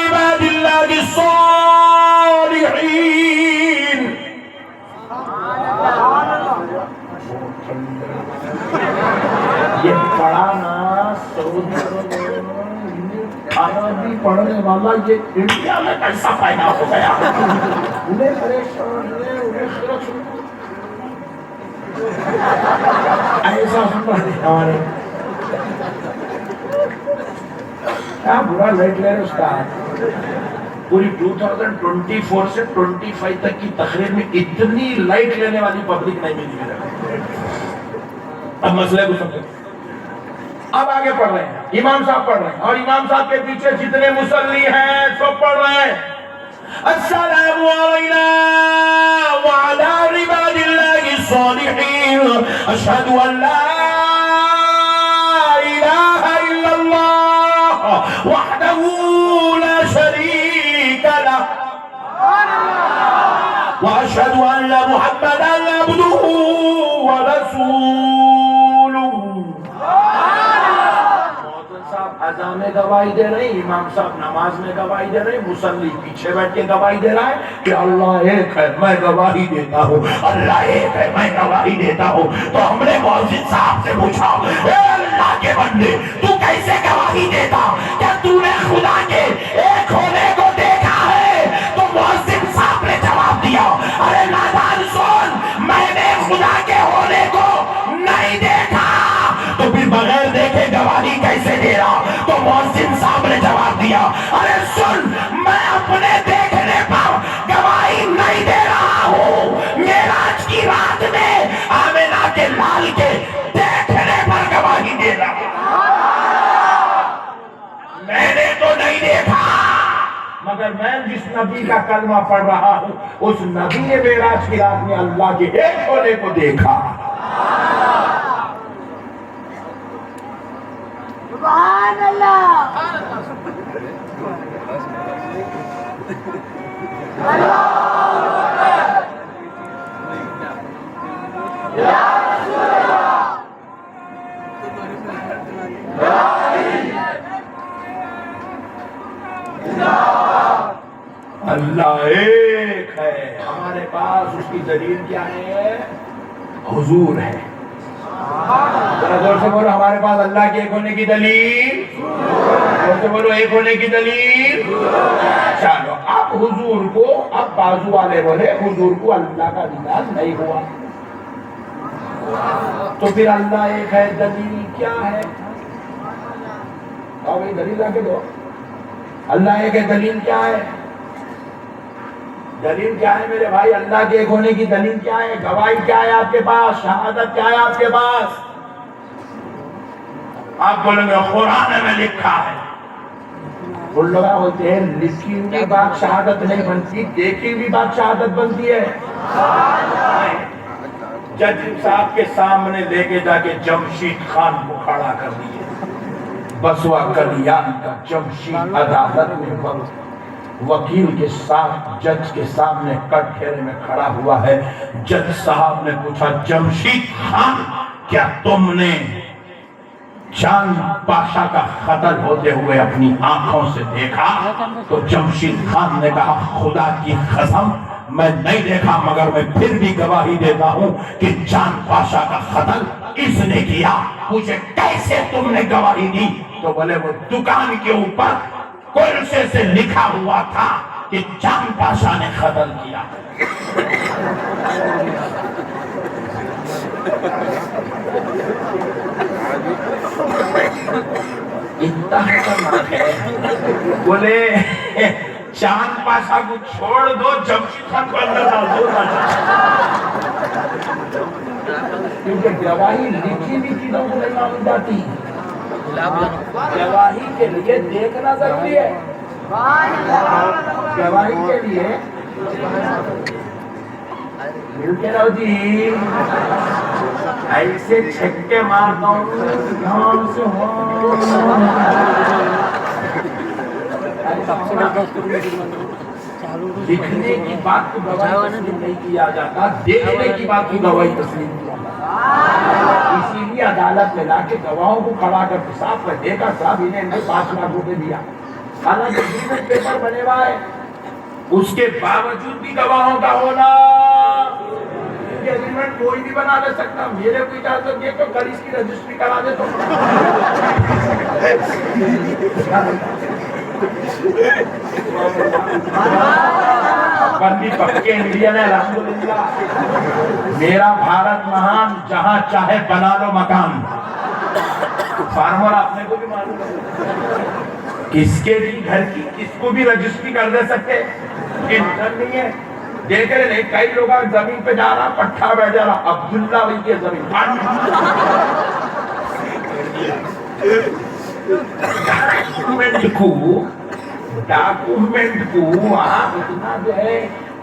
عباد اللہ الصالحین۔ یہ پڑھانا سعودی عربی پڑھنے والا یہ انڈیا میں کیسا پیدا ہو گیا؟ انہیں پریشان ہے، انہیں خرچ ایسا سن رہے ہمارے کیا برا لائٹ لے رہے استاد، پوری 2024 سے 25 تک کی تقریر میں اتنی لائٹ لینے والی پبلک نہیں ملی میرے۔ اب مسئلے کو سمجھو، اب آگے پڑھ رہے ہیں، امام صاحب پڑھ رہے ہیں، اور امام صاحب کے پیچھے جتنے مصلی ہیں سب پڑھ رہے ہیں، السلام علینا وعلی عباد اللہ الصالحین، اشہد ان لا الہ الا اللہ وحدہ لا شریک لہ واشہد ان محمدا عبدہ ورسولہ۔ اذان میں گواہی دے رہے ہیں، امام صاحب نماز میں گواہی دے رہے ہیں، مصلی پیچھے بیٹھ کے گواہی دے رہا ہے کہ اللہ ایک ہے، میں گواہی دیتا ہوں، اللہ ایک ہے، میں گواہی دیتا ہوں۔ تو ہم نے مؤذن صاحب سے پوچھا، اے اللہ اللہ کے بندے تو کیسے گواہی دیتا؟ کیا تو نے خدا کے ایک ہونے کو دیکھا ہے؟ تو مؤذن صاحب نے جواب دیا ارے نادان سن، میں نے خدا کے ہونے کو نہیں دیکھا، تو پھر بغیر دیکھے گواہی کیسے دے رہا؟ تو مؤذن صاحب نے جواب دیا ارے سن، میں اپنے دیکھنے پر گواہی نہیں دے رہا ہوں، معراج کی رات میں آمنہ کے لال کے دیکھنے پر گواہی دے رہا ہوں۔ میں نے تو نہیں دیکھا، مگر میں جس نبی کا کلمہ پڑھ رہا ہوں اس نبی نے معراج کی رات میں اللہ کے ایک ہونے کو دیکھا۔ سبحان اللہ۔ اللہ ایک ہے، ہمارے پاس اس کی دلیل کیا ہے؟ حضور ہے۔ ذرا زور سے بولو، ہمارے پاس اللہ کے ایک ہونے کی دلیل، زور سے بولو ایک ہونے کی دلیل۔ چلو اب حضور کو، اب بازو والے بولے حضور کو اللہ کا دیدار نہیں ہوا، تو پھر اللہ ایک ہے، دلیل کیا ہے؟ آؤ بھائی دلیل لا کے دو، اللہ ایک ہے دلیل کیا ہے؟ دلیل کیا ہے میرے بھائی؟ اللہ کے ایک ہونے کی دلیل کیا ہے؟ گواہی کیا ہے آپ کے پاس؟ شہادت کیا ہے آپ کے پاس؟ آپ بولیں گے قرآن میں لکھا ہے۔ ان لوگ بولتے ہیں لکھی ہوئی بات شہادت نہیں بنتی، دیکھی ہوئی بات شہادت بنتی ہے۔ جج صاحب کے سامنے لے کے جا کے جمشید خان کو کھڑا کر دیے، بسوا کلیان کا جمشید عدالت میں وکیل کے ساتھ جج کے سامنے کٹہرے میں کھڑا ہوا ہے۔ جج صاحب نے پوچھا جمشید خان کیا تم نے چاند پاشا کا قتل ہوتے ہوئے اپنی آنکھوں سے دیکھا؟ تو جمشید خان نے کہا خدا کی قسم میں نہیں دیکھا، مگر میں پھر بھی گواہی دیتا ہوں کہ چاند پاشا کا قتل اس نے کیا۔ پوچھے کیسے تم نے گواہی دی؟ تو بولے وہ دکان کے اوپر کلسے سے لکھا ہوا تھا کہ چاند پاشا نے قتل کیا۔ اتنا خطرناک ہے، بولے چاند پاشا کو چھوڑ دو، جمشید خان کو اندر ڈال دو، کیونکہ گواہی لکھی بھی چیزوں کو نہیں مانی جاتی، گواہی کے لیے دیکھنا ضروری ہے۔ گواہی کے لیے مل کے رہو جی، ایسے چھکے مارتا ہوں دھیان سے لکھنے کی بات کو گواہی تسلیم نہیں کیا جاتا، دیکھنے کی بات کو گواہی تسلیم کیا جاتا۔ اسی لیے عدالت میں لا کے گواہوں کو کھڑا کر کے صاحب نے دیکھا، صاحب انہیں 5 لاکھ روپے دیا، حالانکہ اگریمنٹ پیپر بنے ہوا ہے، اس کے باوجود بھی گواہوں کا ہونا، یہ اگریمنٹ کوئی بھی بنا لے سکتا، میرے کو اجازت دے تو کل اس کی رجسٹری کرا دے تو بندی پکے انڈین ہے، الحمدللہ میرا بھارت مہان، جہاں چاہے بنا لو مکان۔ فارمر اپنے کو بھی معلوم ہے کس کے بھی گھر کی کس کو بھی رجسٹری کر دے سکتے، ٹینشن نہیں ہے۔ دیکھ رہے نہیں کئی لوگ زمین پہ جا رہا، پٹھا بیٹھ جا رہا، عبداللہ بھائی کی زمین ڈاکومنٹ کو آپ اتنا جو ہے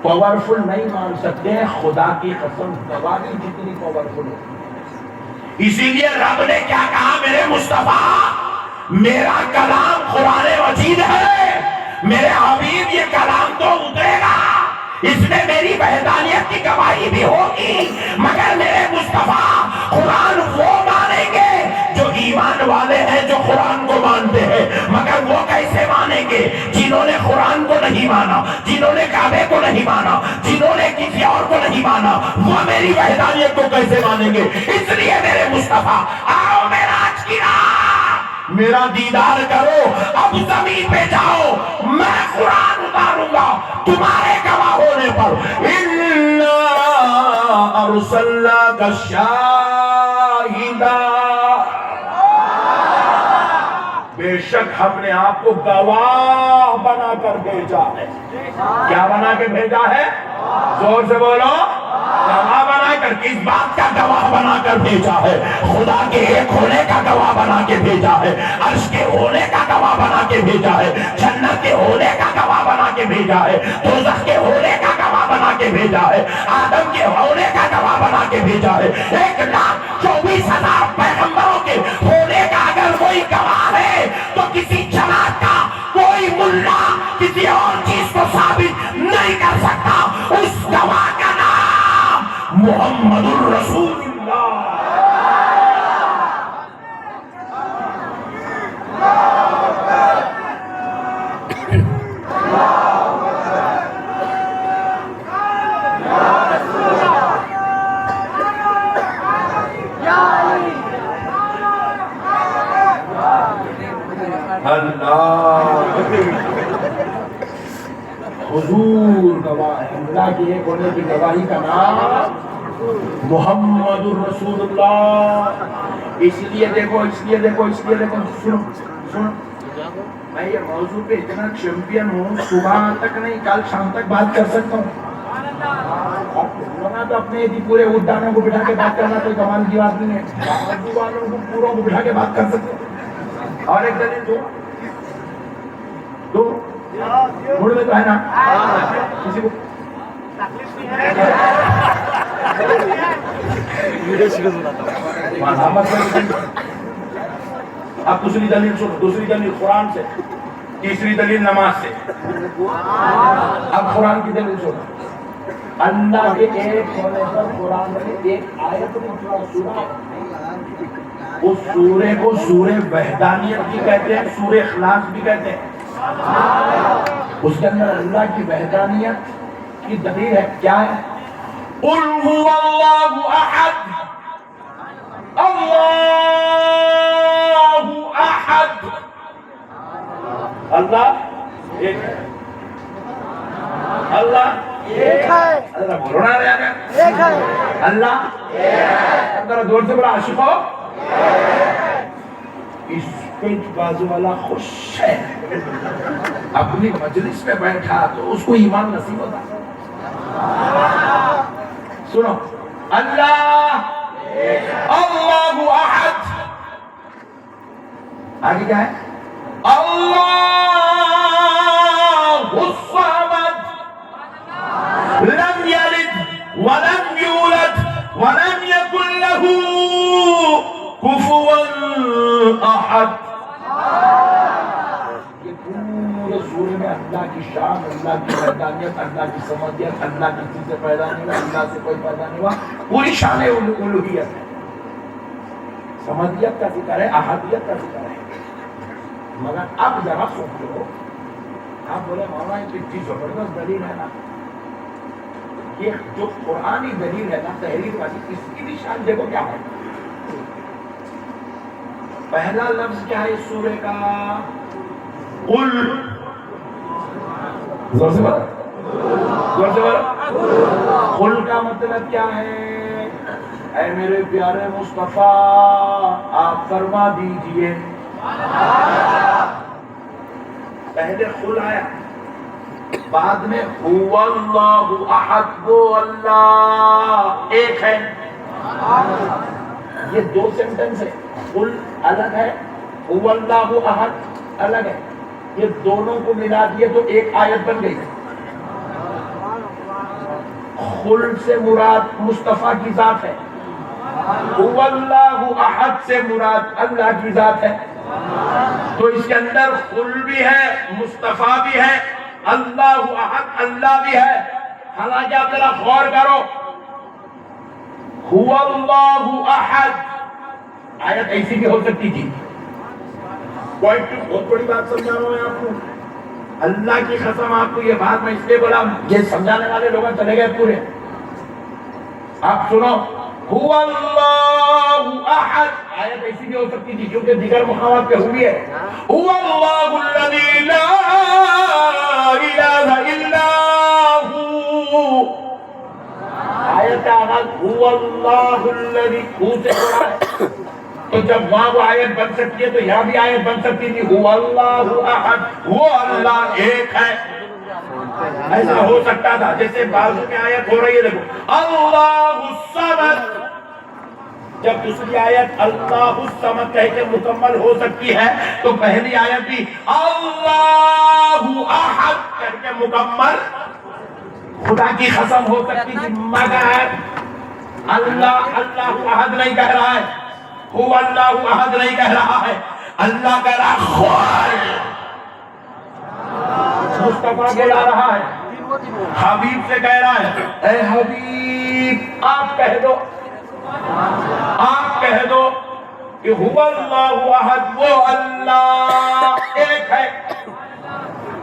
پاورفل نہیں مان سکتے ہیں، خدا کی قسم گواہی جتنی پاورفل ہوتی ہے۔ اسی لیے رب نے کیا کہا میرے مصطفیٰ، میرا کلام قرآن مجید ہے، میرے حبیب یہ کلام تو اترے گا، اس میں میری وحدانیت کی گواہی بھی ہوگی، مگر میرے مصطفیٰ قرآن وہ مانیں گے جو ایمان والے ہیں، جو قرآن کو مانتے ہیں، مگر وہ کیسے مانیں گے؟ جنہوں نے قرآن کو نہیں مانا، جنہوں نے کعبے کو نہیں مانا، جنہوں نے کسی اور کو نہیں مانا، وہ میری وحدانیت کو کیسے مانیں گے؟ اس لیے میرے مصطفیٰ آؤ معراج کی رات میرا دیدار کرو. اب زمین پہ جاؤ, میں قرآن اتاروں گا تمہارے گواہ ہونے پر. اِنَّا أَرْسَلْنَاكَ شَاهِدًا, بے شک ہم نے آپ کو گواہ بنا کر بھیجا ہے. کیا بنا کے بھیجا ہے؟ زور سے بولو. گواہ بنا کر. کس بات کا گواہ بنا کر بھیجا ہے؟ خدا کے ایک ہونے کا گواہ بنا کے بھیجا ہے, عرش کے ہونے کا گواہ بنا کے بھیجا ہے, جنت کے ہونے کا گواہ بنا کے بھیجا ہے, دوزخ کے ہونے کا گواہ بنا کے بھیجا ہے, آدم کے ہونے کا گواہ بنا کے بھیجا ہے. 1,24,000 پیغمبروں کے ہونے کا اگر کوئی گواہ ہے تو کسی جماعت کا کوئی ملا کسی اور چیز کو ثابت نہیں کر سکتا. اس گواہ کا نام محمد الرسول اللہ. اللہ حضور گواہ ہے. اللہ کی ایک ہونے کی گواہی کا نام محمد الرسول اللہ. اس لیے دیکھو سنو, میں یہ موضوع پہ اتنا چیمپئن ہوں, صبح تک نہیں کل شام تک بات کر سکتا ہوں. تو اپنے پورے اردانوں کو بٹھا کے بات کرنا کوئی کمال کی بات نہیں ہے. اردو والوں کو پوروں کو بٹھا کے بات کر سکتے ہیں. اور ایک دلیل دو موڑ میں تو ہے نا, کسی کو اب دوسری دلیل سنو. دوسری دلیل قرآن سے, تیسری دلیل نماز سے. اب قرآن کی دلیل سنو. اللہ کے ایک ہونے پر قرآن میں ایک آیت سورہ, اس سورے کو سورہ وحدانیت بھی کہتے ہیں, سورہ اخلاص بھی کہتے ہیں. اس کے اندر اللہ کی وحدانیت کی دلیل ہے. کیا ہے؟ قُلْ هُوَ اللَّهُ أَحَدٌ اللَّهُ أَحَدٌ. اللہ ایک ہے. اللہ ایک ہے. اللہ بولنا رہا ہے ایک ہے. اللہ اندر دور سے بڑا عاشق ہو. اس پنچ بازو والا خوش ہے, اپنی مجلس میں بیٹھا تو اس کو ایمان نصیب ہوتا. سنو, اللہ اللہ احد. آگے کیا ہے؟ اللہ الصمد لم یلد ولم یولد ولم یکن له کفوا احد. یہ پورے سورے میں اللہ کی شان, اللہ کی وحدانیت, اللہ کی سمدیت, اللہ کی چیزیں پیدا نہیں ہوا, اللہ سے کوئی پیدا نہیں ہوا, پوری شان الوہیت ہے. سمدیت کا ذکر ہے, احدیت کا ذکر ہے. مگر اب ذرا سوچو, آپ بولے مولانا اتنی زبردست دلیل ہے نا, یہ جو قرآنی دلیل ہے نا تحریر والی, اس کی بھی شان دیکھو کیا ہے. پہلا لفظ کیا ہے اس سورے کا؟ قل. زور سے بولو, زور سے بولو. قل کا مطلب کیا ہے؟ اے میرے پیارے مصطفیٰ آپ فرما دیجئے. پہلے قل آیا, بعد میں هو اللہ احد, وہ اللہ ایک ہے. یہ دو سینٹنس ہے. قل الگ ہے, هو اللہ احد الگ ہے. یہ دونوں کو ملا دیے تو ایک آیت بن گئی. قل سے مراد مصطفیٰ کی ذات ہے, هو اللہ احد سے مراد اللہ کی ذات ہے. تو اس کے اندر قل بھی ہے, مصطفیٰ بھی ہے, اللہ احد اللہ بھی ہے. حالانکہ آپ ذرا غور کرو, هو اللہ احد آیت ایسی بھی ہو سکتی تھی. بہت بڑی بات سمجھا رہا ہوں میں آپ کو. اللہ کی قسم آپ کو یہ بات میں اس لیے بولا, یہ سمجھانے والے لوگ چلے گئے پورے. آپ سنو، هو اللہ احد، آیت ایسی بھی ہو سکتی تھی کیونکہ دیگر مقامات پہ ہوئی ہے، هو اللہ الذی لا الہ الا هو، آیت آغاز هو اللہ الذی، ہو سے ہو رہا ہے، تو جب وہاں وہ آیت بن سکتی ہے تو یہاں بھی آیت بن سکتی تھی، هو اللہ احد، وہ اللہ ایک ہے، ایسا ہو سکتا تھا۔ جیسے بازو میں آیت ہو رہی ہے، دیکھو اللہ الصمد، جب دوسری آیت اللہ الصمد کہہ کے مکمل ہو سکتی ہے تو پہلی آیت بھی اللہ احد کہہ کے مکمل خدا کی قسم ہو سکتی تھی، مگر اللہ احد نہیں کہہ رہا ہے، هو اللہ احد نہیں کہہ رہا ہے، اللہ کہہ رہا خود مصطفیٰ بلا رہا ہے، حبیب سے کہہ رہا ہے، اے حبیب آپ کہہ دو کہ هو اللہ احد، وہ اللہ ایک ہے۔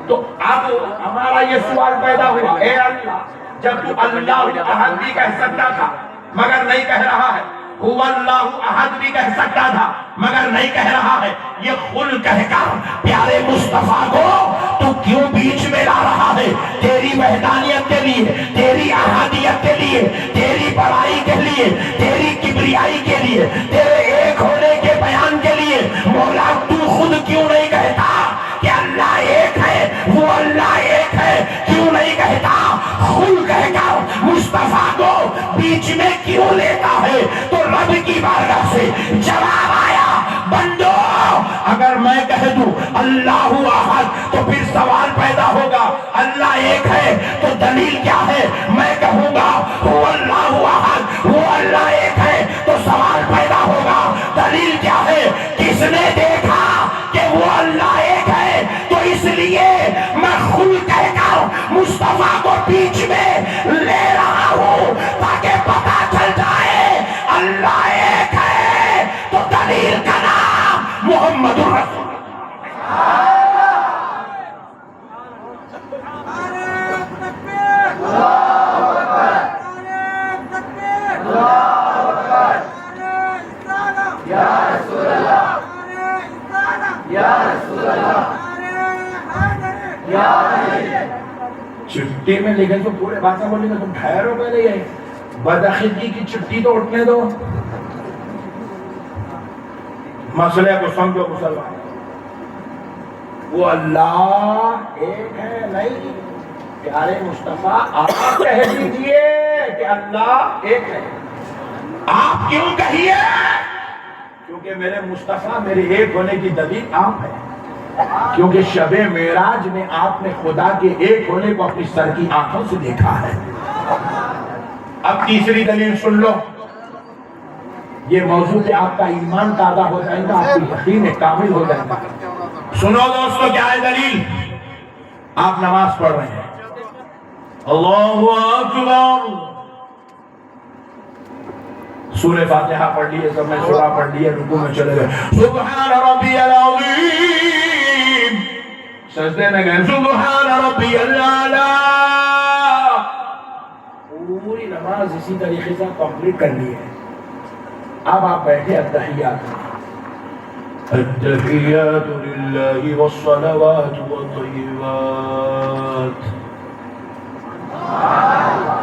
تو اب ہمارا یہ سوال پیدا ہوا، اے اللہ جب تو اللہ احد بھی کہہ سکتا تھا مگر نہیں کہہ رہا ہے، هو اللہ احد بھی کہہ سکتا تھا مگر نہیں کہہ رہا ہے، یہ خل کہہ کر پیارے مصطفیٰ کو تو کیوں بیچ میں لا رہا ہے؟ تیری وحدانیت کے لیے، تیری احادیت کے لیے، تیری بڑائی کے لیے، تیری کبریائی کے لیے، تیرے ایک ہونے کے بیان کے لیے۔ مولا تو خود کیوں نہیں کہتا کہ اللہ ایک ہے، وہ اللہ ایک ہے؟ کیوں نہیں کہتا؟ خل کہہ کر مصطفیٰ کو بیچ میں کیوں لیتا ہے؟ تو رب کی بارگاہ سے جواب آیا، بندو اگر میں کہہ دوں اللہ احد تو پھر سوال پیدا ہوگا، اللہ ایک ہے تو دلیل کیا ہے؟ میں کہوں گا هو اللہ احد، وہ اللہ ایک ہے تو سوال پیدا ہوگا، دلیل کیا ہے؟ کس نے دیکھا کہ وہ اللہ ایک ہے؟ تو اس لیے میں خل کہہ کر مصطفیٰ کو بیچ میں لے رہا ہوں تاکہ پتا چل جائے اللہ ایک ہے، تو دلیل کا نام محمد الرسول۔ چٹھی میں لکھے تو پورے باتیں بولیں گے، تم ٹھہرو پہلے، یہ بدعقیدگی کی چٹھی تو اٹھنے دو، مسئلے کو سمجھو مسلمان۔ وہ اللہ ایک ہے نہیں، پیارے مصطفیٰ آپ کہہ دیجئے کہ اللہ ایک ہے۔ آپ کیوں کہیے؟ کیونکہ میرے مصطفیٰ میرے ایک ہونے کی دلیل آپ ہے، کیونکہ شب معراج میں آپ نے خدا کے ایک ہونے کو اپنی سر کی آنکھوں سے دیکھا ہے۔ اب تیسری دلیل سن لو، یہ موضوع پہ آپ کا ایمان تازہ ہو جائے گا، آپ کی یقین کامل ہو جائے گا۔ سنو دوستو کیا ہے دلیل؟ آپ نماز پڑھ رہے ہیں، اللہ اکبر، سورہ فاتحہ پڑھ لیے، سب میں سورہ پڑھ لیے، رکوع میں چلے گئے، سبحان ربی العظیم، سجدے میں گئے، سبحان ربی الاعلی، پوری نماز اسی طریقے سے کمپلیٹ کر لی ہے۔ اب آپ بیٹھے التحیات، التحیات للہ والصلوات والطیبات،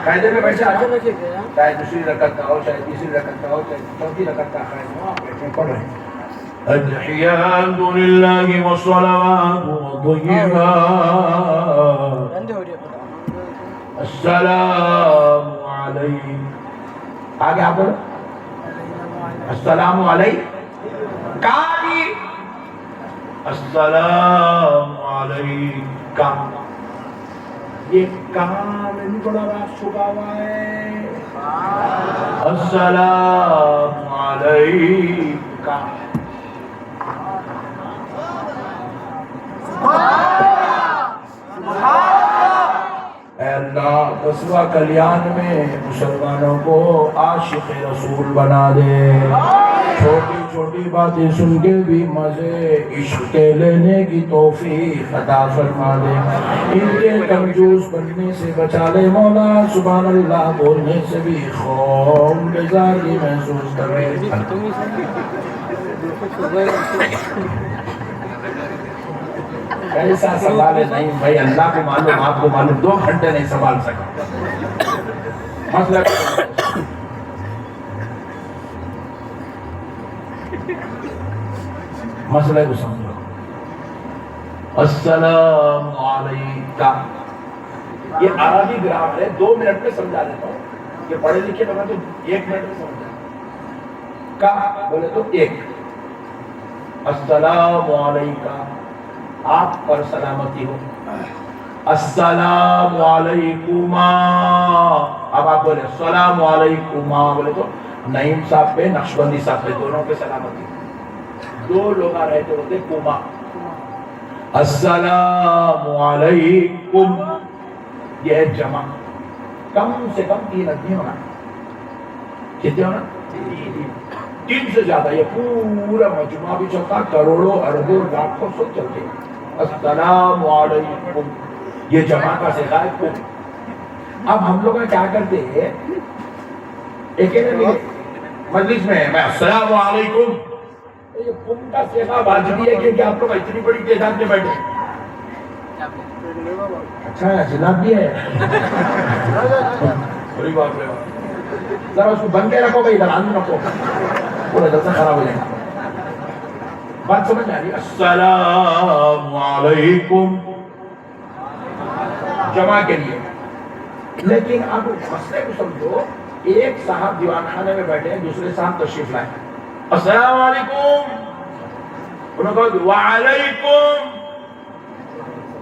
قاعدے میں بیٹھے آجو، چاہے دوسری رکعت کا ہو، چاہے تیسری رکعت کا ہو، چاہے چوتھی رکعت کا قائم ہو، آپ بیٹھے پڑھ رہے ہیں، التحیات للہ والصلوات والطیبات، السلام علیکم، آگے آپ بولو، السلام علیکم، کالی، السلام علیکم، یہ کام نہیں بڑا راست چھپا ہوا ہے، السلام علیکم، اے اللہ دسواں کلیان میں مسلمانوں کو عاشق رسول بنا دے، چھوٹی چھوٹی باتیں سن کے بھی مزے، عشق کے لینے کی توفیق عطا فرما دے، ان کے کنجوس بننے سے بچا لے مولا، سبحان اللہ بولنے سے بھی خوف بیزاری محسوس کرے۔ ایسا سوال ہے نہیں بھائی، اللہ کو معلوم آپ کو معلوم، 2 گھنٹے نہیں سوال سکا مسئلہ کو سمجھو۔ السلام علیکہ، یہ عربی گرامر ہے، 2 منٹ میں سمجھا دیتا ہوں، یہ پڑھے لکھے بنا تو 1 منٹ میں سمجھا۔ کا بولے تو 1، السلام علیکہ، آپ پر سلامتی ہو، السلام علیکما، اب آپ بولے السلام علیکما، بولے تو نعیم صاحب پہ نقشبندی صاحب پہ دونوں پہ سلامتی، 2 لوگ آ رہے تو ہوتے کوما، السلام علیکم، یہ ہے جمع، کم سے کم 3 آدمی ہونا، کتنے ہونا؟ 3 سے زیادہ، یہ پورا مجموعہ بھی چلتا، کروڑوں اربوں لاکھوں سب چلتے ہیں۔ السلام علیکم، یہ جمع کا صیغہ ہے کم۔ اب ہم لوگ کیا کرتے ہیں، ایک مجلس میں میں السلام علیکم، یہ کم کا صیغہ واجبی ہے کہ آپ لوگ اتنی بڑی تعداد میں بیٹھے؟ اچھا ہے، جناب بھی ہے، ذرا اس کو بن کے رکھو بھائی، ادھر آدمی رکھو، پورا جلسہ خراب ہو جائے گا۔ بات سمجھ آ رہی ہے؟ السلام علیکم جمع کے لیے، لیکن اب مسئلے کو سمجھو، ایک صاحب دیوان خانے میں بیٹھے ہیں، دوسرے صاحب تشریف لائے، السلام علیکم، انہوں نے کہا وعلیکم،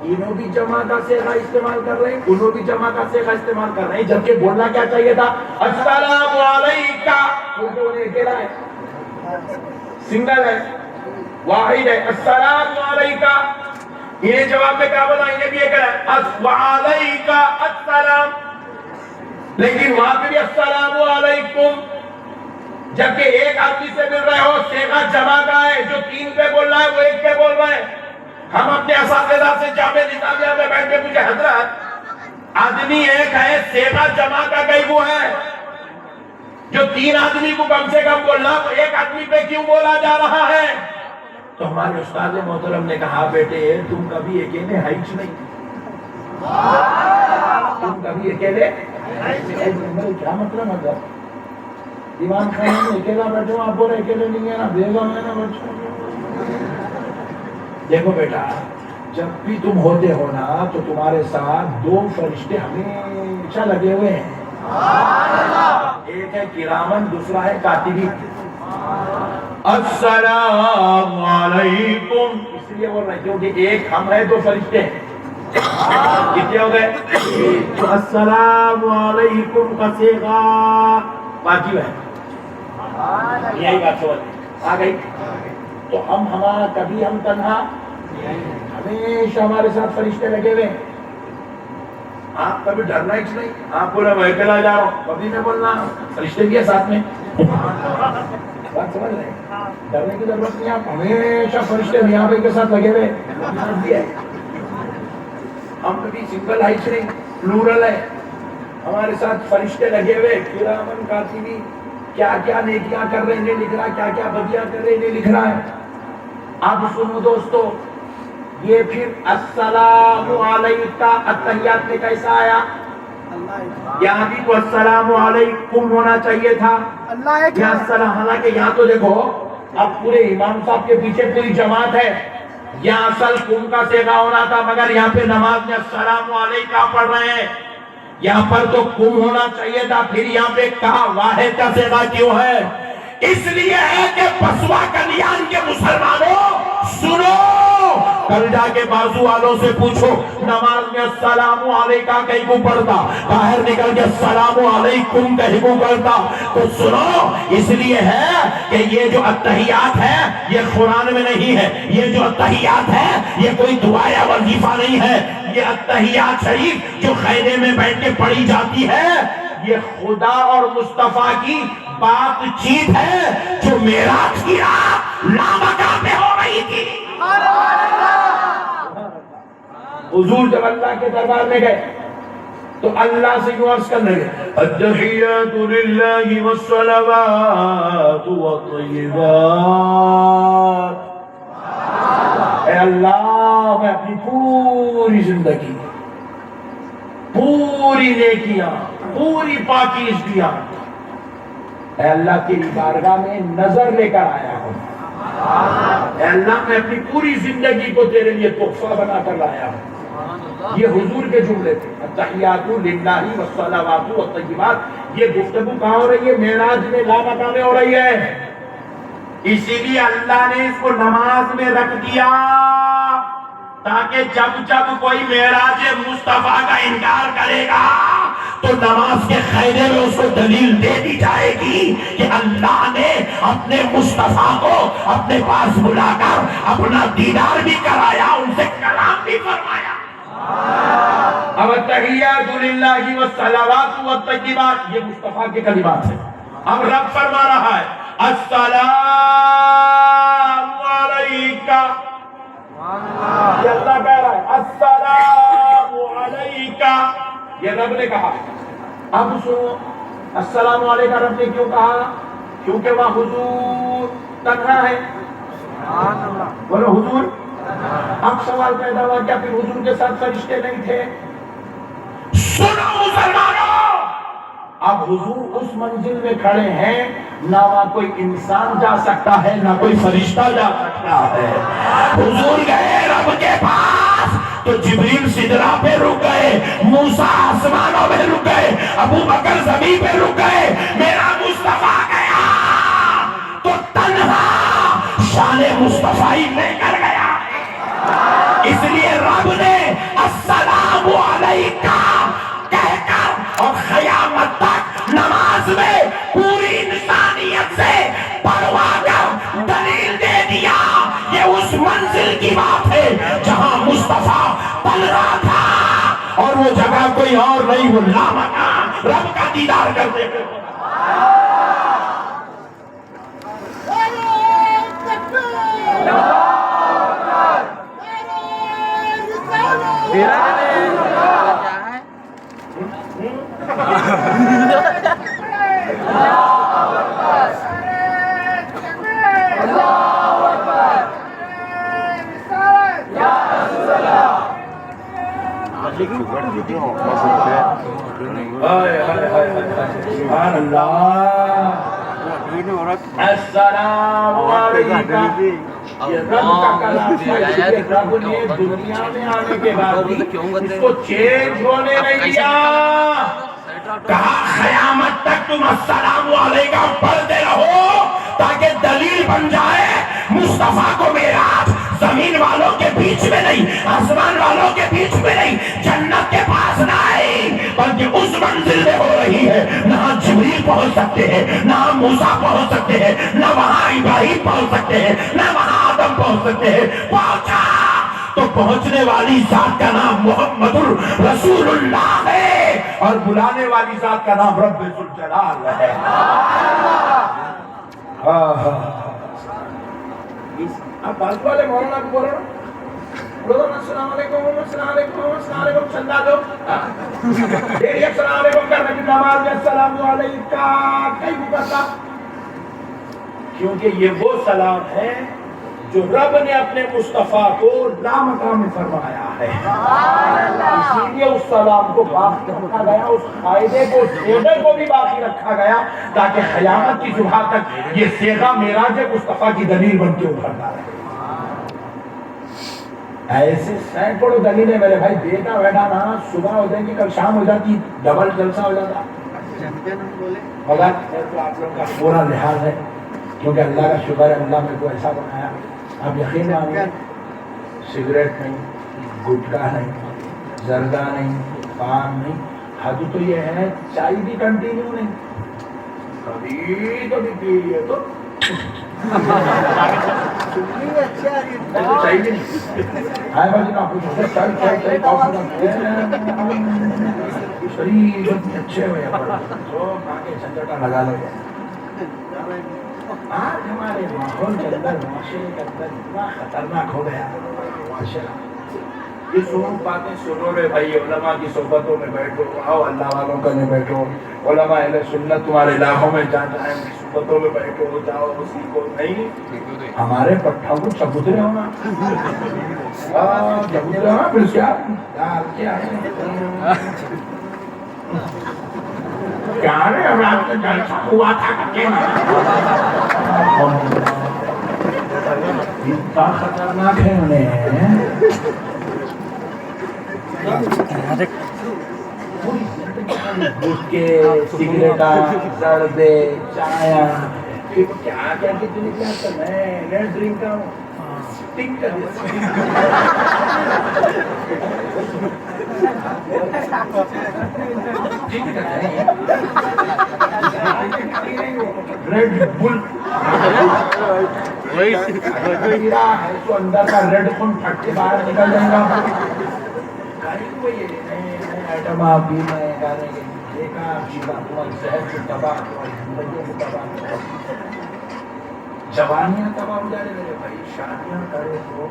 انہوں بھی جمع کا صیغہ استعمال کر رہے ہیں، انہوں بھی جمع کا صیغہ استعمال کر رہے ہیں، جبکہ بولنا کیا چاہیے تھا؟ السلام علیکہ، کیونکہ انہیں اکیلا ہے، سنگل ہے، واحد ہے، السلام علیکہ، انہیں جواب میں کیا بولا؟ انہیں بھی یہ کہا وعلیکہ السلام، لیکن وہاں پہ بھی السلام علیکم، جبکہ ایک آدمی سے مل رہے ہو، صیغہ جمع کا ہے، جو 3 پہ بول رہا ہے وہ 1 پہ بول رہا ہے۔ ہم اپنے اساتذہ سے جامعہ نظامیہ میں بیٹھ کے مجھے حضرت آدمی ایک ہے، صیغہ جمع کا کئی وہ ہے، جو 3 آدمی کو کم سے کم بولنا، وہ 1 آدمی پہ کیوں بولا جا رہا ہے؟ تو ہمارے استاد محترم نے کہا بیٹے تم کبھی اکیلے ہائچ نہیں، تم کبھی اکیلے کیا مطلب ہے؟ دیوان خانے میں اکیلا بیٹھے ہو، آپ بولے اکیلے نہیں ہے نا، بیگم ہے نا بچوں۔ دیکھو بیٹا، جب بھی تم ہوتے ہو نا تو تمہارے ساتھ 2 فرشتے ہمیشہ لگے ہوئے ہیں، ایک ہے کرامن، دوسرا ہے کاتبین۔ السلام علیکم اس لیے بول رہے ہیں کیونکہ ایک ہم ہے، 2 فرشتے ہیں، کتنے ہو گئے؟ تو السلام علیکم کا صیغہ واجب ہے، یہی بات سمجھ آ گئی؟ تو ہمارا کبھی ہم تنہا، ہمیشہ ہمارے ساتھ فرشتے لگے ہوئے، آپ کبھی ڈرنا ہی نہیں، آپ بولا میں اکیلا جا رہا ہوں، کبھی نہ بولنا، فرشتے بھی ہے ساتھ میں، بات سمجھ رہے ہیں؟ ڈرنے کی ضرورت نہیں، آپ ہمیشہ فرشتے یہاں پہ کے ساتھ لگے ہوئے، ہم کبھی سنگل ہائچ نہیں، پلورل ہے، ہمارے ساتھ فرشتے لگے ہوئے، کرامن کاتبین، کیا کیا نیکیاں کر رہے ہیں لکھ رہا، کیا کیا بدیاں کر رہے ہیں لکھ رہا ہے۔ اب سنو دوستو، یہ پھر السلام علیکہ التحیات میں کیسا آیا؟ یہاں بھی تو السلام علیکم ہونا چاہیے تھا، یا السلام، حالانکہ یہاں تو دیکھو اب پورے امام صاحب کے پیچھے پوری جماعت ہے، یہاں اصل کم کا صیغہ ہونا تھا، مگر یہاں پہ نماز میں السلام علیکہ پڑھ رہے ہیں، یہاں پر تو کم ہونا چاہیے تھا، پھر یہاں پہ کہا واحد کا صیغہ کیوں ہے؟ اس لیے ہے کہ بسوا کلیان کے مسلمانوں سنو، کل جا کے بازو والوں سے پوچھو نماز میں السلام علیکہ کہیں کو پڑھتا، باہر نکل کے السلام علیکم کہیں کو کرتا، تو سنو اس لیے ہے کہ یہ جو التحیات ہے یہ قرآن میں نہیں ہے، یہ جو التحیات ہے یہ کوئی دعا یا وظیفہ نہیں ہے، یہ التحیات شریف جو خیمے میں بیٹھ کے پڑھی جاتی ہے، یہ خدا اور مصطفیٰ کی بات چیت ہے جو معراج کی رات لامکان میں ہو رہی تھی۔ حضور جب اللہ کے دربار میں گئے تو اللہ سے یوں عرض کرنے لگے التحیات للہ والصلوات والطیبات، اے اللہ میں اپنی پوری زندگی، پوری نیکیاں، پوری پاکیزگیاں اے اللہ تیری بارگاہ میں نظر لے کر آیا ہوں۔ اے اللہ میں اپنی پوری زندگی کو تیرے لیے تحفہ بنا کر لایا ہوں۔ یہ حضور کے جملے تھے، التحیات للہ والصلوات والطیبات۔ یہ گفتگو کہاں ہو رہی ہے؟ معراج میں لامکان میں ہو رہی ہے۔ اسی لیے اللہ نے اس کو نماز میں رکھ دیا تاکہ جب جب کوئی معراج مصطفیٰ کا انکار کرے گا تو نماز کے قاعدے میں اس کو دلیل دے دی جائے گی کہ اللہ نے اپنے مصطفیٰ کو اپنے پاس بلا کر اپنا دیدار بھی کرایا، ان سے کلام بھی فرمایا۔ اب التحیات للہ والصلوات والطیبات یہ مصطفیٰ کے کلمات ہیں۔ اب رب فرما رہا ہے السلام علیکہ، یہ اللہ کہہ رہا ہے السلام علیکہ، یہ رب نے کہا۔ اب سنو السلام علیکہ رب نے کیوں کہا؟ کیونکہ وہاں حضور تنہا ہے۔ بولو حضور۔ اب سوال پیدا ہوا کیا پھر حضور کے ساتھ فرشتے نہیں تھے؟ سنو مسلمانوں، اب حضور اس منزل میں کھڑے ہیں نہ وہاں کوئی انسان جا سکتا ہے نہ کوئی فرشتہ جا سکتا ہے۔ حضور گئے رب کے پاس تو جبریل سدرہ پہ رک گئے، موسیٰ آسمانوں میں رک گئے، ابو بکر زمین پہ رک گئے، میرا مصطفیٰ گیا تو تنہا شان مصطفی لے کر گیا۔ اس لیے رب نے السلام علیکہ کہہ کر اور قیامت تک نماز میں پوری انسانیت سے پڑھوا کر دلیل دے دیا۔ یہ اس منزل کی بات ہے جہاں مصطفیٰ پل رہا تھا اور وہ جگہ کوئی اور نہیں، وہ لامکان رب کا دیدار کرتے ہوئے۔ سبحان اللہ، السلام علیکم۔ یہ رب کا کلام ہے، رب نے دنیا میں آنے کے بعد بھی اس کو چینج ہونے نہیں دیا۔ کہا قیامت تک تم السلام علیکم پڑھتے رہو تاکہ دلیل بن جائے مصطفیٰ کو معراج زمین والوں کے بیچ میں نہیں، آسمان والوں کے بیچ میں نہیں، جنت کے پاس نہیں، بلکہ اس منزل میں ہو رہی ہے۔ نہ جبریل پہنچ سکتے ہیں، نہ موسیٰ پہنچ سکتے ہیں، نہ وہاں ابراہیم پہنچ سکتے ہیں، نہ وہاں آدم پہنچ سکتے ہیں۔ پہنچا تو پہنچنے والی ذات کا نام محمد رسول اللہ ہے اور بلانے والی ذات کا نام رب ذوالجلال ہے۔ اب بازو والے مولانا کو بولو نا السلام علیکم السلام علیکم السلام علیکم، چندہ دو تیری السلام علیکم کرنے کی نماز میں السلام علیکم کئی کرتا، کیونکہ یہ وہ سلام ہے جو رب نے اپنے مصطفیٰ کو لامکان میں فرمایا ہے۔ اسی لیے اس سلام کو باقی رکھا گیا، اس قاعدے کو، صیغے کو بھی باقی رکھا گیا تاکہ قیامت کی صبح تک یہ صیغہ معراج مصطفیٰ کی دلیل بن کے ابھرتا رہے۔ ایسے سینکڑوں دلیلیں میرے بھائی، بیٹا بیٹا نا صبح ہو جائے گی، کل شام ہو جاتی، ڈبل جلسہ ہو جاتا، مگر آپ لوگوں کا پورا لحاظ ہے کیونکہ اللہ کا شکر ہے اللہ میں کو ایسا بنایا۔ آپ یقین مانیے سگریٹ نہیں، گٹکا نہیں، زردہ نہیں، پان نہیں، حد تو یہ ہے چائے بھی کنٹینیو نہیں، کبھی کبھی پی لیے تو چاہیے ہائے بھائی آپ شریف اچھے ہوئے لگا لو آج ہمارے ماحول کے اندر معاشرے کے اندر اتنا خطرناک ہو گیا یہ باتیں سنو رے بھائی علماء کی صحبتوں میں بیٹھو آؤ اللہ والوں کا میں بیٹھو علماء اہل سنت تمہارے علاقوں میں جا جائیں ان کی صحبتوں میں بیٹھو جاؤ اسی کو نہیں ہمارے پٹھا کو چبوترے ہونا چبوترے ہونا پھر کیا کیا رے ہم آپ کا جلسہ ہوا تھا کہ اتنا خطرناک ہے انہیں گٹکے سگریٹا زردے چایا پھر کیا کیا کہ تم کیا کرنا ہے میں ڈرنک کروں ٹک کر ریڈ بل ہے تو اندر کا ریڈ بل پھٹ کے باہر نکل جائے گا آئٹم آپ بھی میں گانے کے دیکھا شیبا تمہاری صحت سے تباہ تمہاری زندگیوں کو تباہ جوانیاں تباہ ہو جا رہے میرے بھائی شادیاں کرے تو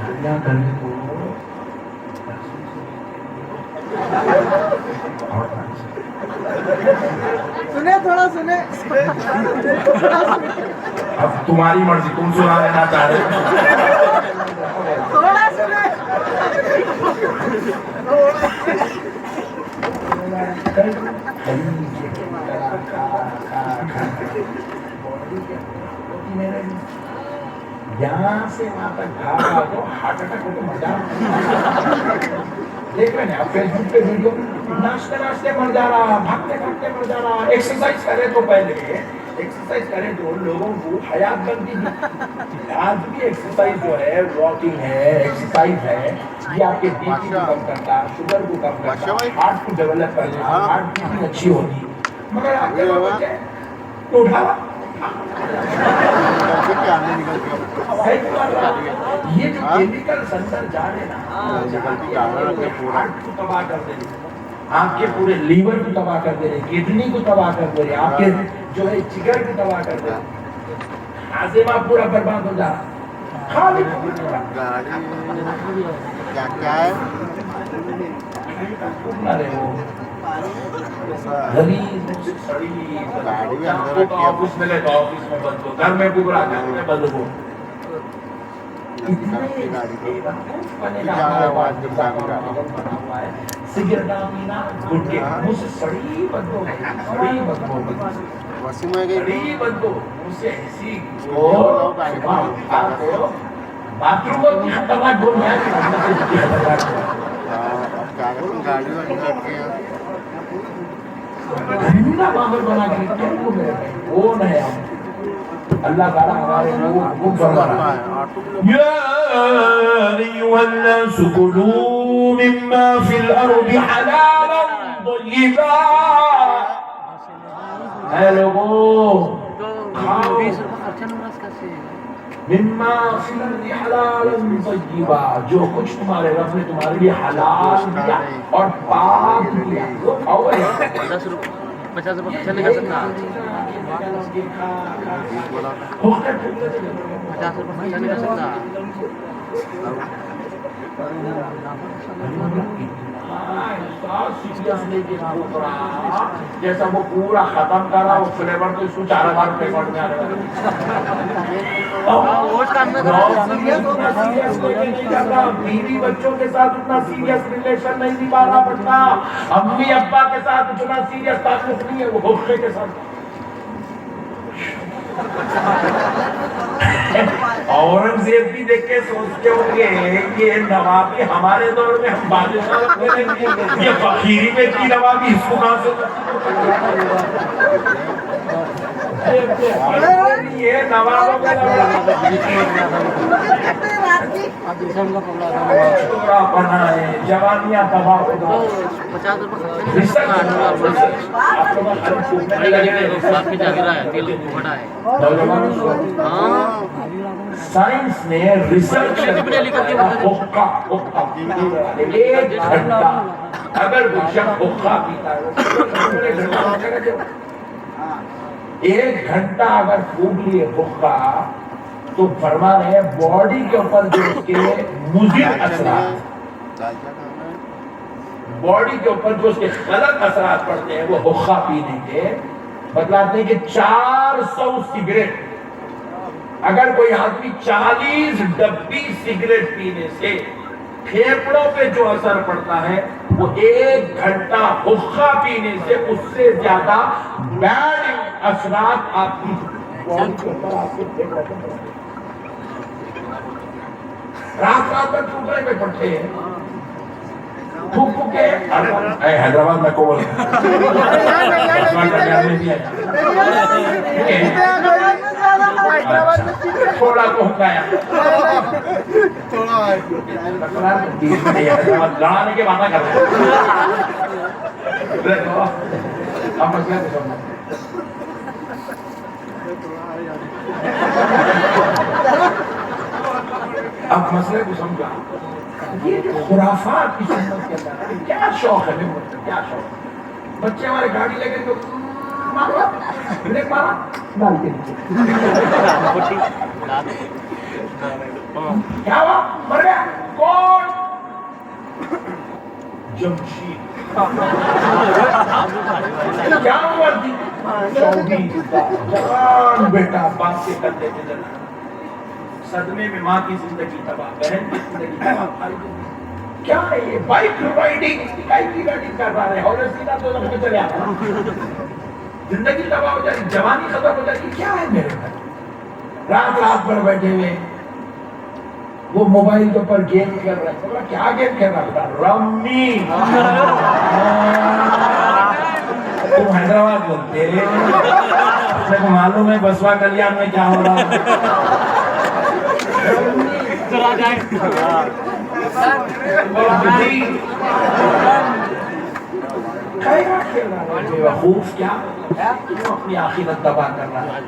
شادیاں کرے تو سنے تھوڑا سنے اب تمہاری مرضی تم سنا لینا چاہ رہے تھوڑا سنے یہاں سے وہاں تک بھاگا تو ہارٹ اٹیک ہو تو مزہ دیکھ رہے ہیں آپ فیس بک پہ ویڈیو ناچتے ناچتے مر جا رہا بھاگتے بھاگتے مر جا رہا ایکسرسائز کرے تو پہلے ایکسرسائز کرے تو لوگوں کو حیات بنتی تھی آج بھی ایکسرسائز جو ہے واکنگ ہے ایکسرسائز ہے یہ آپ کے بی پی کو کم کرتا شوگر کو کم کرتا ہارٹ کو ڈیولپ کرتا ہارٹ بیٹنگ اچھی ہوتی مگر آپ کے بچے تو اٹھا یہ جو کیمیکلز اندر جا رہے نا ہارٹ کو تباہ کر دے رہے آپ کے پورے لیور کو تباہ کر دے رہے کڈنی کو تباہ کر دے رہے آپ کے جو ہے جگر کو تباہ کر دے رہے ہاضمہ پورا برباد ہو جا خالی کیا ہے آفس میں لے تو آفس میں بند ہو گھر میں بگڑا گھر میں بند ہو اللہ تعالیٰ ہمارے حکم فرما رہا ہے یا ایھا الناس کلوا مما فی الارض حلالا طیبا اے لوگوں کھاؤ مما فی الارض حلالا طیبا جو کچھ تمہارے رب نے تمہارے لیے حلال دیا اور پاک دیا وہ کھاؤ 50 روپے خرچہ نہیں کر سکتا 50 روپے خرچہ نہیں کر سکتا جیسا وہ پورا ختم کر رہا وہ فلیور تو اس کو 4,000 روپے پڑ میں آ رہا بیوی بچوں کے ساتھ اتنا سیریس ریلیشن نہیں نبھانا پڑتا امی ابا کے ساتھ اتنا سیریس تعلق نہیں ہے وہ حقے کے ساتھ اورنگزیب بھی دیکھ کے سوچتے ہوں گے یہ نوابی ہمارے دور میں ہم بادشاہ یہ فقیری میں کی نوابی اس کو کہاں سے یہ نوابوں کا چھوڑا بنائے جوانیاں تباہ ہو تو جائیں 50 روپے خرچ آپ کی جاگرہ ہے تیل بڑا ہے ہاں سائنس نے ریسرچ ایک گھنٹہ اگر کوئی شخص حقہ پیتا ہے ایک گھنٹہ اگر پھونک لیے حقہ تو فرما رہے ہیں باڈی کے اوپر جو اس کے مضر اثرات باڈی کے اوپر جو اس کے غلط اثرات پڑتے ہیں وہ حقہ پینے کے بتلاتے ہیں کہ 400 سگریٹ اگر کوئی آدمی 40 ڈبی سگریٹ پینے سے پھیپڑوں پہ جو اثر پڑتا ہے وہ 1 گھنٹہ حقہ پینے سے اس سے زیادہ بیڈ اثرات آپ کی باڈی کے اوپر آپ کے پھیپڑوں پہ پڑتے ہیں رات میں ٹوٹنے پہ پڑتے ہیں پھوک پھوک کے حیدرآباد میں کو تھوڑا تو ہوتا ہے حیدرآباد لڑانے کے مانا کر رہے اب مسئلہ کو سمجھنا اب مسئلے کو سمجھا یہ جو خرافات کی سنت کے اندر ہے کیا شوق ہے کیا شوق بچے ہمارے گاڑی لے کے جو بریک مارا ڈال کے کیا ہوا مر گیا کون جمشید کیا عمر تھی 24 جوان بیٹا باپ کے کندھے پہ چلا صدمے میں ماں کی زندگی تباہ بہن کی زندگی تباہ بھائی کیا ہے یہ بائک رائڈنگ کر رہا ہے اور سیدھا تو لگ چلے آتا زندگی تباہ ہو جائے جوانی ختم ہو جائے کیا ہے میرے گھر رات بھر بیٹھے ہوئے وہ موبائل کے اوپر گیم کھیل رہا ہے کیا گیم کھیل رہا ہے رمی تم حیدرآباد بولتے ہیں معلوم ہے بسوا کلیان میں کیا ہو رہا ہے کیا اپنی آخرت تباہ کر رہا ہے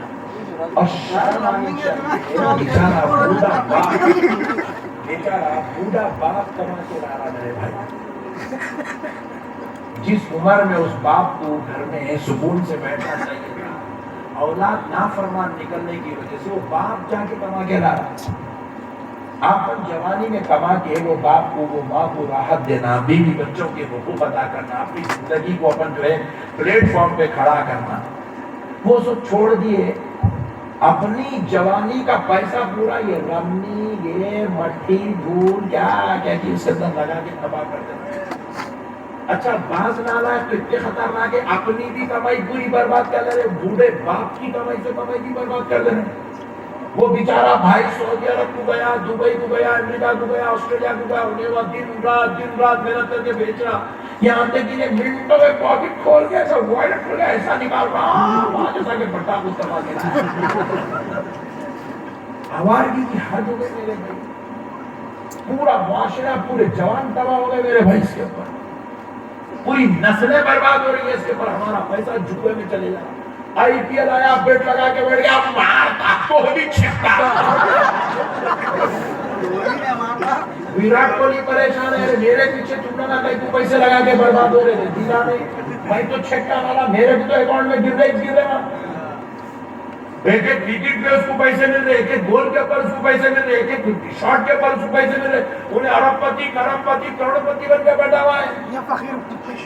اور بوڑھا باپ کما کے لا رہا ہے بھائی جس عمر میں اس باپ کو گھر میں سکون سے بیٹھنا چاہیے تھا اولاد نافرمان نکلنے کی وجہ سے وہ باپ جا کے کما کے لا رہا آپ جوانی میں کما کے وہ باپ کو وہ ماں کو راحت دینا بیوی بچوں کے حقوق ادا کرنا اپنی زندگی کو اپن جو ہے پلیٹ فارم پہ کھڑا کرنا وہ سب چھوڑ دیے اپنی جوانی کا پیسہ پورا یہ رمی یہ مٹی دھول کیا چیز سے لگا کے تباہ کر دینا اچھا بعض نالائق تو اتنے خطرناک ہے اپنی بھی کمائی پوری برباد کر لے رہے بوڑھے باپ کی کمائی سے کمائی بھی برباد کر دے رہے وہ بیچارہ بھائی سعودی عرب کو گیا دبئی کو گیا امریکہ کو گیا آسٹریلیا کو گیا انہیں وہ دن رات محنت کر کے بیچ رہا یہاں تک کہ منٹوں میں پاکٹ کھول کے ایسا وائلٹ کھول کے ایسا نکال رہا وہاں جیسا کہ بٹا کو تباہ کے رہا آوارگی کی حد ہو گئی میرے بھائی پورا معاشرہ پورے جوان تباہ ہو گئے میرے بھائی اس کے اوپر پوری نسلیں برباد ہو رہی ہیں اس کے اوپر ہمارا پیسہ جوئے میں چلے جا رہا آئی پی ایل آیا بیٹ لگا کے بیٹھ گیا مارتا کو بھی چھکتا ویراٹ کوہلی پریشان ہے میرے پیچھے چکنا نہ کہیں تو پیسے لگا کے برباد ہو رہے تھے دینا نہیں میں تو چھکا والا میرے بھی تو اکاؤنٹ میں گر رہے ایک ایک وکٹ پہ اس کو پیسے مل رہے ایک ایک گول کے اوپر اس کو پیسے مل رہے ایک ایک شاٹ کے اوپر اس کو پیسے مل رہے انہیں ارب پتی کرم پتی کروڑ پتی بن کے بیٹھا ہوا ہے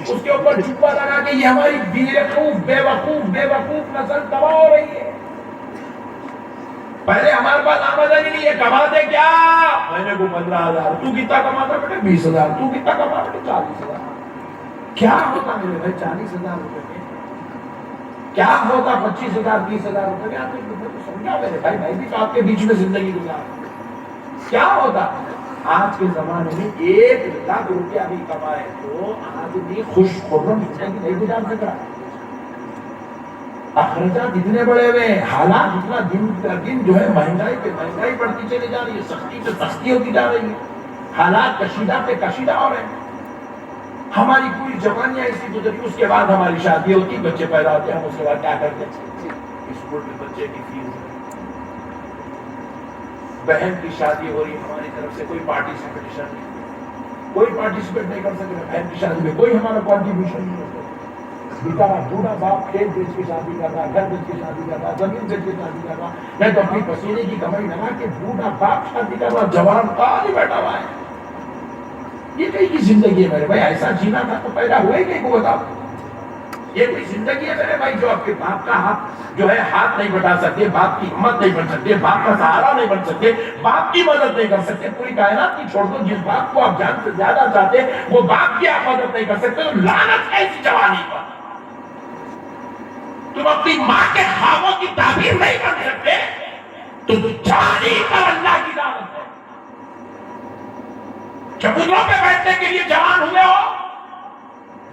اس کے اوپر چھپا لگا کے یہ ہماری بے وقوف نسل تباہ ہو رہی ہے پہلے ہمارے پاس آمدنی نہیں ہے کماتے کیا مہینے کو 15,000 تو کتنا کماتا بیٹے 20,000 تو کتنا کما بیٹے 40,000 کیا ہوتا میرے بھائی 40,000 روپے میں کیا ہوتا 25,000 30,000 روپے میں آپ نے سمجھا میرے بھائی میں بھی تو آپ کے بیچ میں زندگی گزار کیا ہوتا آج کے زمانے میں 1 لاکھ روپیہ بھی کمائے تو آدمی خوش خرم زندگی نہیں گزار سک رہا اخراجات اتنے بڑے ہوئے ہیں، حالات اتنا دن کا دن جو ہے مہنگائی بڑھتی چلی جا رہی ہے، سختی سے سختی ہوتی جا رہی ہے، حالات کشیدہ پہ کشیدہ ہو رہے ہیں. ہماری پوری جوانی ایسی گزری، اس کے بعد ہماری شادی ہوتی، بچے پیدا ہوتے، ہم اس کے بعد کیا کرتے ہیں؟ اسکول میں بچے کی فیس، بہن کی شادی ہو رہی، ہماری طرف سے کوئی پارٹیسپیشن نہیں، کوئی پارٹیسپیٹ نہیں کر سکے بہن کی شادی میں، کوئی ہمارا کنٹریبیوشن نہیں ہوتا. بیچارہ بوڑھا باپ کھیت بیچ کے شادی کر رہا، گھر بیچ کے شادی کر رہا، زمین بیچ کے شادی کر رہا، میں تو اپنی پسینے کی کمائی لگا کے بوڑھا باپ شادی کر رہا، جوان کہاں بیٹھا ہوا ہے. یہ کہیں کی زندگی ہے میرے بھائی؟ ایسا جینا تھا تو پیدا ہوئے کہیں کو بتاؤ. یہ کوئی زندگی ہے میرے بھائی جو آپ کے باپ کا ہاتھ جو ہے ہاتھ نہیں بٹا سکتے، باپ کی ہمت نہیں بن سکتے، باپ کا سہارا نہیں بن سکتے، باپ کی مدد نہیں کر سکتے. پوری کائنات کی چھوڑ دو، جس باپ کو آپ جان سے زیادہ چاہتے وہ باپ کی آپ مدد نہیں کر سکتے، تو لعنت ہے ایسی جوانی پر. تم اپنی ماں کے خوابوں کی تعبیر نہیں کر سکتے تو جوانی پر اللہ کی لعنت ہے. چبوتروں پہ بیٹھنے کے لیے جوان ہوئے ہو،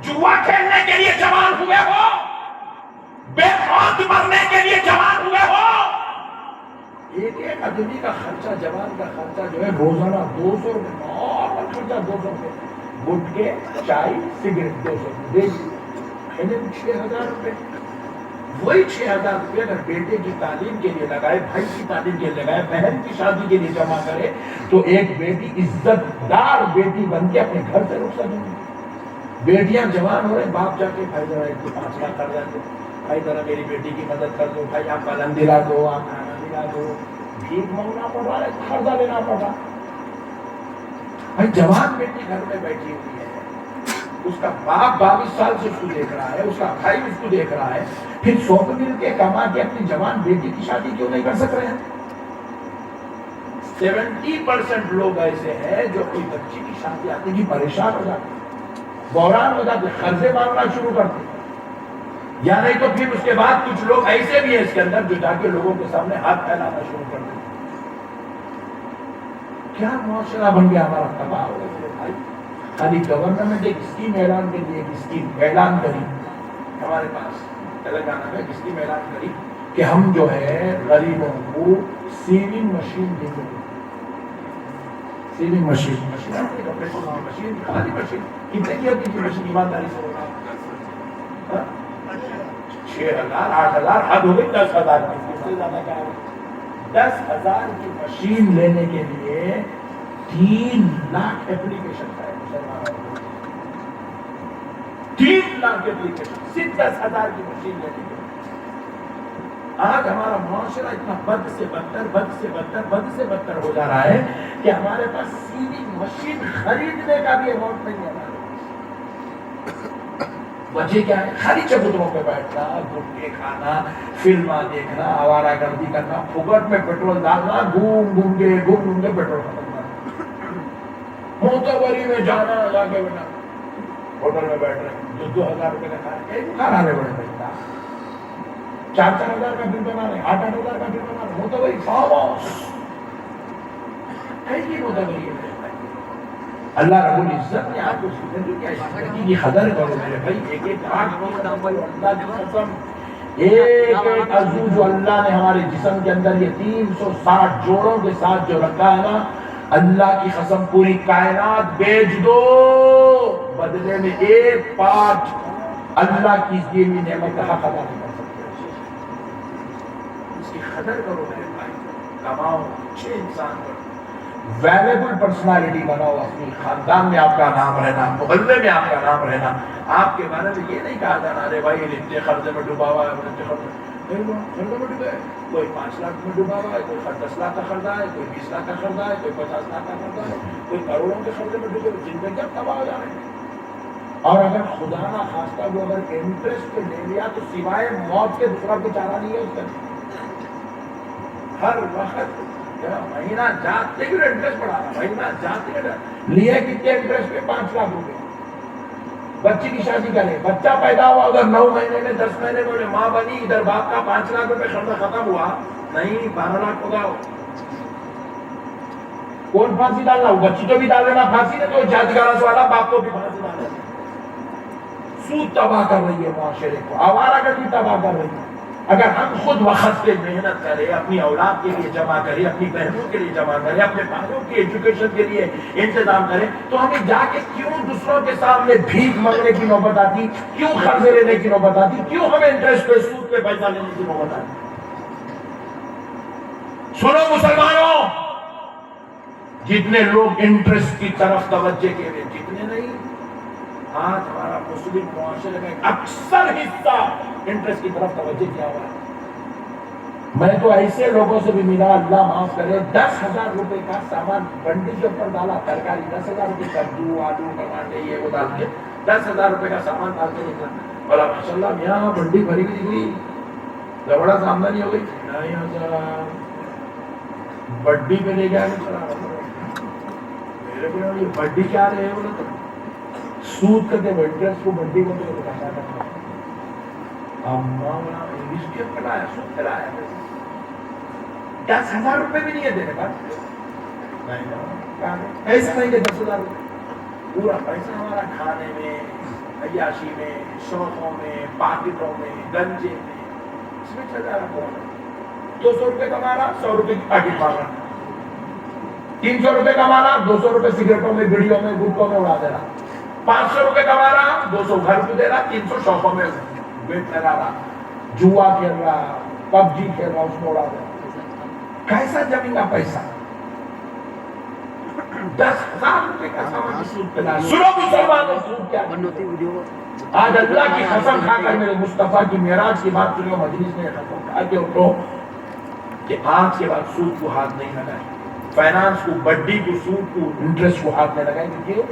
جوا کھیلنے کے لیے جوان ہوئے ہو، بے موت مرنے کے لیے جوان ہوئے ہو. ایک ایک آدمی کا خرچہ، جوان کا خرچہ جو ہے روزانہ 200 روپے، نارمل خرچہ 200 روپے، گٹکے، چائے، سگریٹ 200 روپے، کھیلے 6000 روپے. وہی 6000 روپے اگر بیٹے کی تعلیم کے لیے لگائے، بھائی کی تعلیم کے لیے لگائے، بہن کی شادی کے لیے جمع کرے، تو ایک بیٹی عزت دار بیٹی بن کے اپنے گھر سے رخصت ہوگی. بیٹیاں جوان ہو رہے، باپ جا کے بھائی ذرا 5 لاکھ کر دو، بھائی ذرا میری بیٹی کی مدد کر دو، بھائی آپ پلنگ دلا دو، آپ کھانا دلا دو. بھیک مانگنا پڑ رہا ہے، قرضہ لینا پڑ رہا. بھائی جوان بیٹی گھر میں بیٹھی ہوئی ہے، اس کا باپ 22 سال سے اس کو دیکھ رہا ہے، اس کا بھائی اس کو دیکھ رہا ہے، پھر 100 مل کے کما کے اپنی جوان بیٹی کی شادی کیوں نہیں کر سک رہے ہیں؟ 70% لوگ ایسے ہیں جو کوئی بچی کی شادی آتی کی پریشان ہو جاتے، بحران ہو جاتے، قرضے مانگنا شروع کرتے. یا نہیں تو پھر اس کے بعد کچھ لوگ ایسے بھی ہیں اس کے اندر جو جا کے لوگوں کے سامنے ہاتھ پھیلانا شروع کر دیتے. کیا معاشرہ بن گیا ہمارا، تباہ ہو گیا میرے بھائی. خالی گورنمنٹ ایک اسکیم اعلان کے لیے ایک اسکیم اعلان کری ہمارے پاس تلنگانہ میں، اسکیم اعلان کری کہ ہم جو ہے غریبوں کو سیونگ مشین دیں گے. سیونگ مشین خالی مشین کتنے کی ہوتی تھی مشین؟ ایمانداری سے ہوگا 6000 8000 حد ہو گئی 10,000 کی. اس سے زیادہ کیا ہے؟ 10,000 کی مشین لینے کے لیے 3 لاکھ اپلیکیشن ہے مسلمانوں کو. 3 لاکھ اپلیکیشن صرف 10,000 کی مشین لینے کے لیے. آج ہمارا معاشرہ اتنا بد سے بدتر ہو جا رہا ہے کہ ہمارے پاس سیونگ مشین خریدنے کا بھی اماؤنٹ نہیں ہے ہمارے پاس. وجہ کیا ہے؟ خالی چبوتروں پہ بیٹھنا، گٹکے کھانا، فلمیں دیکھنا، آوارہ گردی کرنا، پھگٹ میں پیٹرول ڈالنا، گھوم گھوم کے پیٹرول ختم کرنا. معتبری میں جانا، جا کے بیٹھنا ہوٹل میں بیٹھ رہے 2,000 روپے کا کھانا رہے بڑے بھائی 4,000 کا بل بنا رہے، 8,000 کا بل بنا رہے. معتبری فارم ہاؤس ایسی معتبری ہے. اللہ رب العزت نے آپ کو زندگی کی قدر کرو میرے بھائی. ایک ایک اللہ کی قسم، ایک عضو جو اللہ نے ہمارے جسم کے اندر یہ 360 جوڑوں کے ساتھ جو رکھا ہے نا، اللہ کی قسم پوری کائنات بیچ دو، بدلے میں ایک پارٹ اللہ کی دی ہوئی نعمت کا حق ادا نہیں کر سکتے. اس کی قدر کرو میرے بھائی. کماؤ، اچھے انسان بنو، ویلیبل پرسنالٹی بناؤ. اپنی خاندان میں آپ کا نام رہنا، محلے میں آپ کا نام رہنا. آپ کے بارے میں یہ نہیں کہا جانا ارے بھائی اتنے قرضے میں ڈوبا ہوا ہے، قرضے میں ڈوبے، کوئی 5 لاکھ میں ڈوبا ہوا ہے، کوئی 10 لاکھ کا قرضہ ہے، کوئی 20 لاکھ کا قرضہ ہے، کوئی 50 لاکھ کا قرضہ ہے، کوئی کروڑوں کے قرضے میں ڈوبے. زندگی اب تباہ ہو جا رہی ہے. اور اگر خدا نہ خواستہ وہ اگر انٹرسٹ پہ لے لیا تو سوائے موت کے دوسرا کوئی چارہ نہیں ہے اس کا. ہر وقت مہینہ جاتے بھی انٹرسٹ بڑھا رہا، مہینہ جاتے لیے کتنے انٹرسٹ پہ 5 لاکھ روپے. بچی کی شادی کرے، بچہ پیدا ہوا ادھر 9 مہینے میں 10 مہینے میں ماں بنی، ادھر باپ کا 5 لاکھ روپے قرضہ ختم ہوا، نہیں 12 لاکھ ہوگا. کون پھانسی ڈالنا؟ وہ بچی کو بھی ڈال دینا پھانسی نے، تو جاجگارہ والا باپ کو بھی پھانسی ڈال دینا. سود تباہ کر رہی ہے معاشرے کو، آوارہ گردی تباہ کر رہی ہے. اگر ہم خود وقت پہ محنت کریں، اپنی اولاد کے لیے جمع کریں، اپنی بہنوں کے لیے جمع کریں، اپنے بھائیوں کی ایجوکیشن کے لیے انتظام کریں، تو ہمیں جا کے کیوں دوسروں کے سامنے بھیک مانگنے کی نوبت آتی، کیوں قرضے لینے کی نوبت آتی، کیوں ہمیں انٹرسٹ پہ سود پہ پیسہ لینے کی نوبت آتی؟ سنو مسلمانوں، جتنے لوگ انٹرسٹ کی طرف توجہ کے لیے، جتنے نہیں، آج ہمارا مسلم معاشرے میں اکثر حصہ انٹرسٹ کی طرف توجہ کیا ہوا ہے۔ میں تو ایسے لوگوں سے بھی ملا، اللہ معاف کرے، 10,000 روپے کا سامان بنڈی کے اوپر ڈالا، ترکاری 10,000 روپے، کدو، آلو، ٹماٹر، یہ وہ ڈال کے 10,000 روپے کا سامان ڈال کے نکلا، بولا ماشاءاللہ میاں بنڈی بھری ہوئی نکلی، زبردست آمدنی ہو گئی۔ نہیں حضرت، بڈی پہ لے گیا میرے کو یہ بڈی کیا رہے بولے تو سود کرتے ہیں، انٹرسٹ کو بڈی کو تو بتاتا تھا۔ انگلش کے پڑھایا، سود کرایا، 10,000 روپے بھی نہیں ہے دینے کا، ایسے نہیں کہ 10,000 روپے، پورا پیسہ ہمارا کھانے میں، عیاشی میں، شوقوں میں، پاکٹوں میں، گنجے میں، اس میں چل جا رہا کون؟ 200 روپے کما رہا، 100 روپے کی پاکٹ مار رہا، 300 روپے کما رہا، 200 روپے سگریٹوں میں، بیڑیوں میں، گٹکوں میں اڑا دے رہا، 500 روپے کما رہا، 200 گھر کو دے رہا، 300 شوقوں میں بیٹ لگا رہا، جوا کھیل رہا، پب جی کھیل رہا، اس میں اڑا دے رہا۔ کیسا جمے گا پیسہ؟ 10,000 روپے کا سامان سود پہ ڈالا۔ سنو مسلمانوں، سود کیا ہے؟ آج اللہ کی قسم کھا کر میرے مصطفیٰ کی معراج کی بات سنو، مجلس میں قسم کھا کے اٹھو کہ آج کے بعد سود کو ہاتھ نہیں لگائیں، فائنانس کو، بڈی کو، سود کو، انٹرسٹ کو ہاتھ نہیں لگائیں، کیوں؟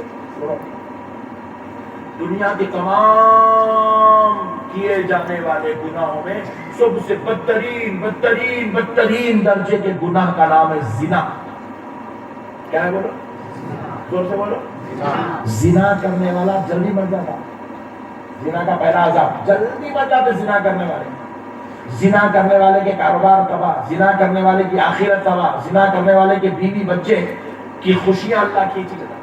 دنیا کے تمام کیے جانے والے گناہوں میں سب سے بدترین درجے کے گناہ کا نام ہے زنا۔ کیا ہے بولو؟ زور سے بولو۔ زنا کرنے والا جلدی مر جاتا، زنا کا پہلا عذاب، جلدی مر جاتے زنا کرنے والے، زنا کرنے والے کے کاروبار تباہ، زنا کرنے والے کی آخرت تباہ، زنا کرنے والے کے بیوی بچے کی خوشیاں اللہ کھینچ لیتا،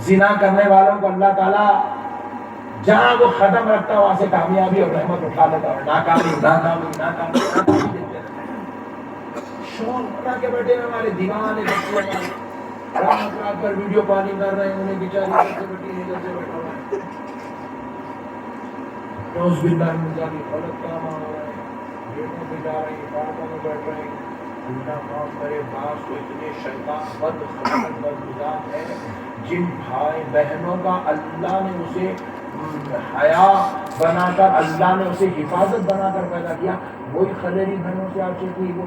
زنا کرنے والوں کو اللہ تعالیٰ جہاں وہ قدم رکھتا وہاں سے کامیابی اور رحمت اٹھا لیتا ہے، ناکامی دیتے رہتے ہیں۔ شوق بنا کے بیٹھے ہیں ہمارے دیوانے بچے، رات پر ویڈیو کالنگ کر رہے ہیں، انہیں بیچاری ادھر سے بیٹھی ہے، ادھر سے بیٹھا ہوا ہے، نعوذ باللہ من ذالک، غلط کام ہو رہا ہے، گیٹوں پہ جا رہے ہیں، پارکوں میں بیٹھ رہے ہیں۔ اللہ معاف کرے، بعض تو اتنے شیطان بدمزاج ہے، جن بھائی بہنوں کا اللہ نے اسے حیا بنا کر، اللہ نے اسے حفاظت بنا کر پیدا کیا، وہی خلیری بہنوں سے آپ سے کوئی وہ